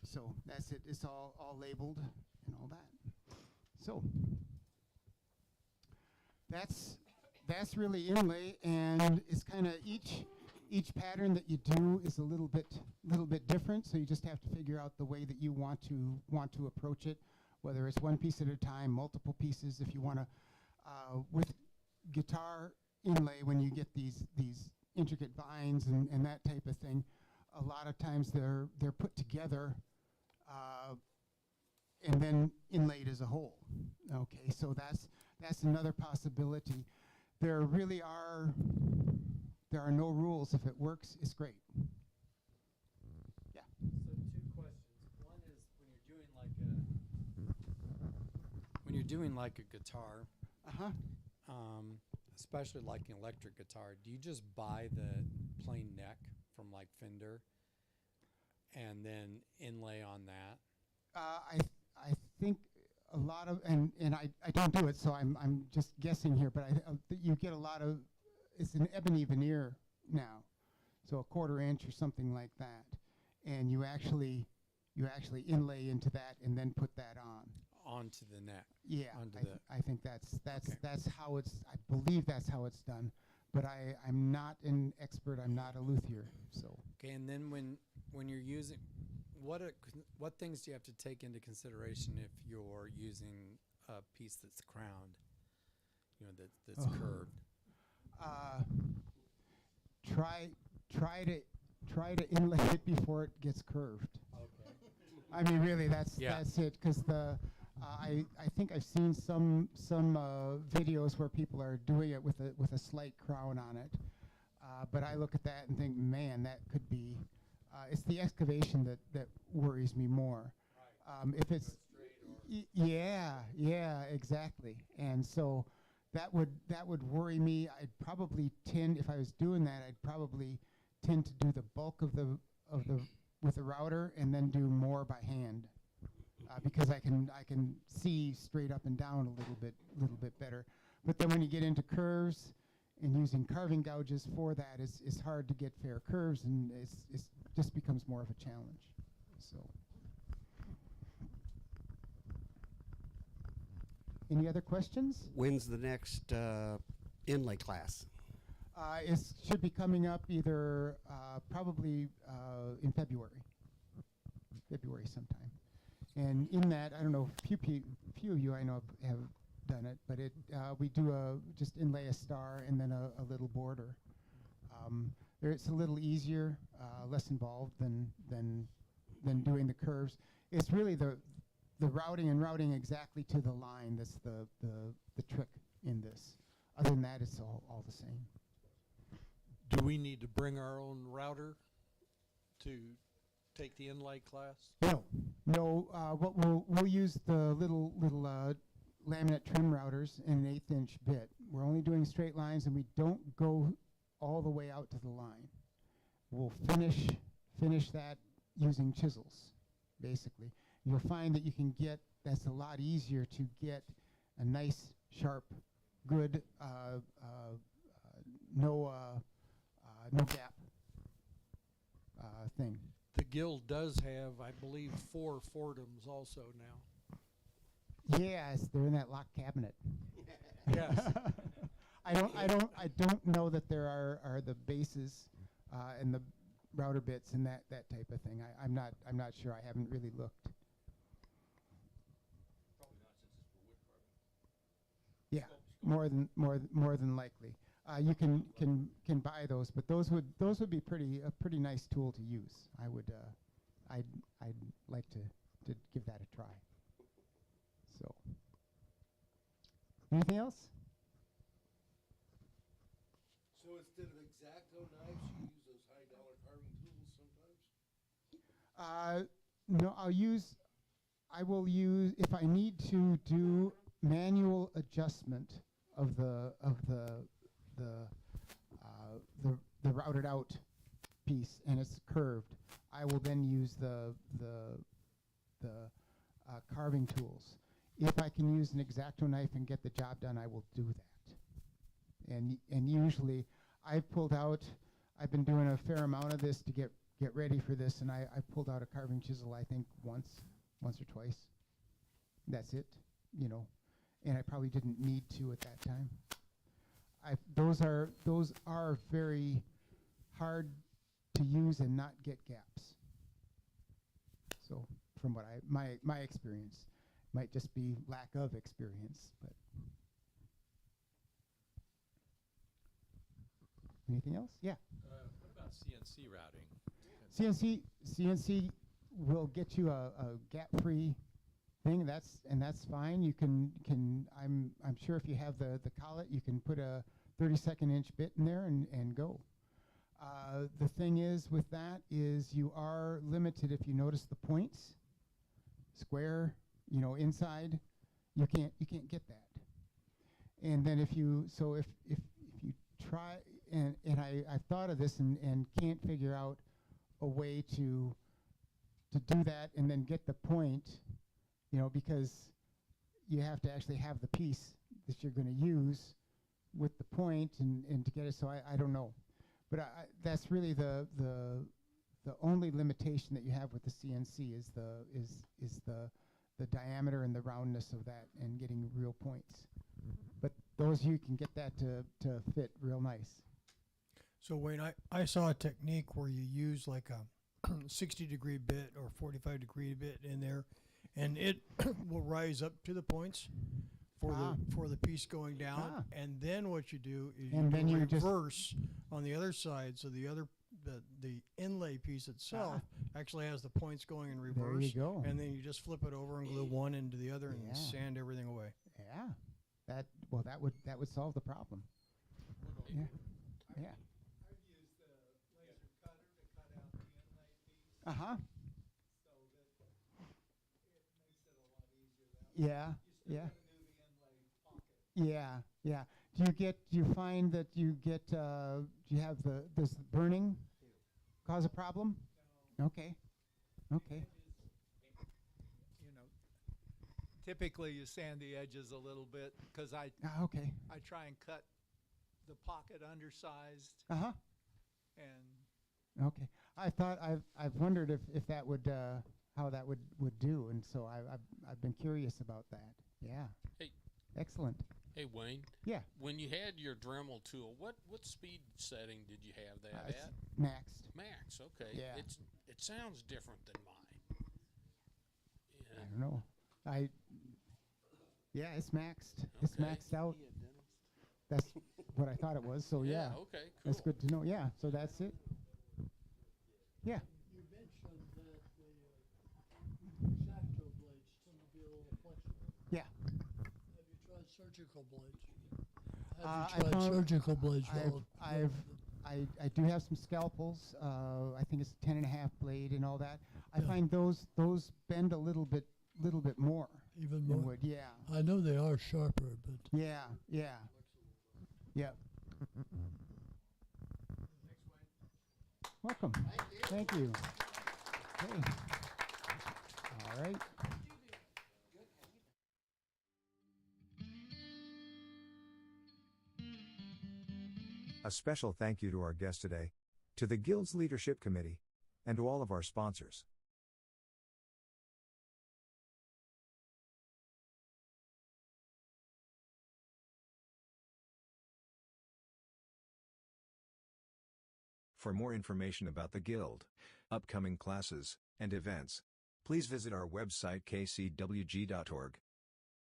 so that's it. It's all labeled and all that. So that's really inlay, and it's kind of each pattern that you do is a little bit different. So you just have to figure out the way that you want to approach it, whether it's one piece at a time, multiple pieces. If you want to, with guitar inlay, when you get these intricate vines and that type of thing, a lot of times they're put together and then inlaid as a whole. Okay, so that's another possibility. There are no rules. If it works, it's great. Yeah. So two questions. One is when you're doing like a guitar, especially like an electric guitar, do you just buy the plain neck from like Fender and then inlay on that? I think a lot of, and I don't do it, so I'm just guessing here, but you get a lot of, it's an ebony veneer now, so a 1/4 inch or something like that, and you actually inlay into that and then put that onto the neck. Yeah, I think that's how it's. I believe that's how it's done, but I'm not an expert. I'm not a luthier, so. Okay, and then when you're using, what things do you have to take into consideration if you're using a piece that's crowned, that's curved? Try to inlay it before it gets curved. Okay. I mean, really, that's Yeah. it. Because I think I've seen some videos where people are doing it with a slight crown on it. But I look at that and think, man, that could be. It's the excavation that worries me more. If it's yeah, exactly. And so that would worry me. I'd probably tend, if I was doing that, I'd probably tend to do the bulk of the with the router and then do more by hand, because I can see straight up and down a little bit better. But then when you get into curves and using carving gouges for that, it's hard to get fair curves, and it's just becomes more of a challenge. So, any other questions? When's the next inlay class? It should be coming up either probably in February sometime. And in that, I don't know, few of you I know have done it, but we do just inlay a star and then a little border. It's a little easier, less involved than doing the curves. It's really the routing exactly to the line that's the trick in this. Other than that, it's all the same. Do we need to bring our own router to take the inlay class? No. What we'll use the little laminate trim routers in an 1/8 inch bit. We're only doing straight lines, and we don't go all the way out to the line. We'll finish that using chisels, basically. You'll find that that's a lot easier to get a nice, sharp, good, no gap thing. The guild does have, I believe, 4 Fordhams also now. Yes, they're in that locked cabinet. Yes. I don't know that there are the bases and the router bits and that type of thing. I'm not sure. I haven't really looked. Probably not, since it's for wood carving. Yeah, more than likely. You can buy those, but those would be a pretty nice tool to use. I'd like to give that a try. So, anything else? So instead of X-Acto knives, you use those high-dollar carving tools sometimes? No, I will use, if I need to do manual adjustment of the routed out piece and it's curved, I will then use the carving tools. If I can use an X-Acto knife and get the job done, I will do that. And usually I've been doing a fair amount of this to get ready for this, and I pulled out a carving chisel, I think once or twice. That's it, and I probably didn't need to at that time. Those are very hard to use and not get gaps. So from what my experience, might just be lack of experience, but. Anything else? Yeah. What about CNC routing? CNC will get you a gap-free thing. That's fine. You can I'm sure if you have the collet, you can put a 32nd inch bit in there and go. The thing is with that is you are limited. If you notice the points, square, inside, you can't get that. And then if you try, and I've thought of this and can't figure out a way to do that and then get the point, because you have to actually have the piece that you're going to use with the point and to get it. So I don't know, but that's really the only limitation that you have with the CNC is the diameter and the roundness of that and getting real points. But those you can get that to fit real nice. So Wayne, I saw a technique where you use like a 60-degree bit or 45-degree bit in there, and it will rise up to the points for the piece going down. And then what you do is And then you just- reverse on the other side, so the inlay piece itself actually has the points going in reverse. There you go. And then you just flip it over and glue one into the other and Yeah. sand everything away. Yeah. That would solve the problem. Yeah. Yeah. I've used the laser cutter to cut out the inlay piece. Uh-huh. So that it makes it a lot easier that way. Yeah. You still Yeah. gotta do the inlay pocket. Yeah. Yeah. Do you find that do you have does the burning cause a problem? No. Okay. Okay. You know, typically you sand the edges a little bit because I Okay. try and cut the pocket undersized Uh-huh. and Okay. I've wondered if that would how that would do, and so I've been curious about that. Yeah. Hey. Excellent. Hey, Wayne. Yeah. When you had your Dremel tool, what speed setting did you have that It's at? maxed. Max. Okay. Yeah. It sounds different than mine. I don't know. Yeah, it's maxed. It's Okay. maxed out. That's what I thought it was. So yeah. Okay. Cool. That's good to know. Yeah. So that's it. Yeah. You mentioned that the X-Acto blades tend to be a little flexible. Yeah. Have you tried surgical blades? Have I you tried found- surgical blades? I do have some scalpels. I think it's 10.5 blade and all that. I Yeah. find those bend a little bit more. Even than more. wood. Yeah. I know they are sharper, but Yeah. Yeah. Yeah. Welcome. Thank you. Hey. All right. A special thank you to our guest today, to the Guild's Leadership Committee, and to all of our sponsors. For more information about the Guild, upcoming classes, and events, please visit our website kcwg.org.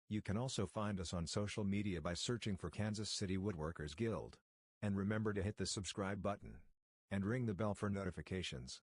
You can also find us on social media by searching for Kansas City Woodworkers Guild. And remember to hit the subscribe button and ring the bell for notifications.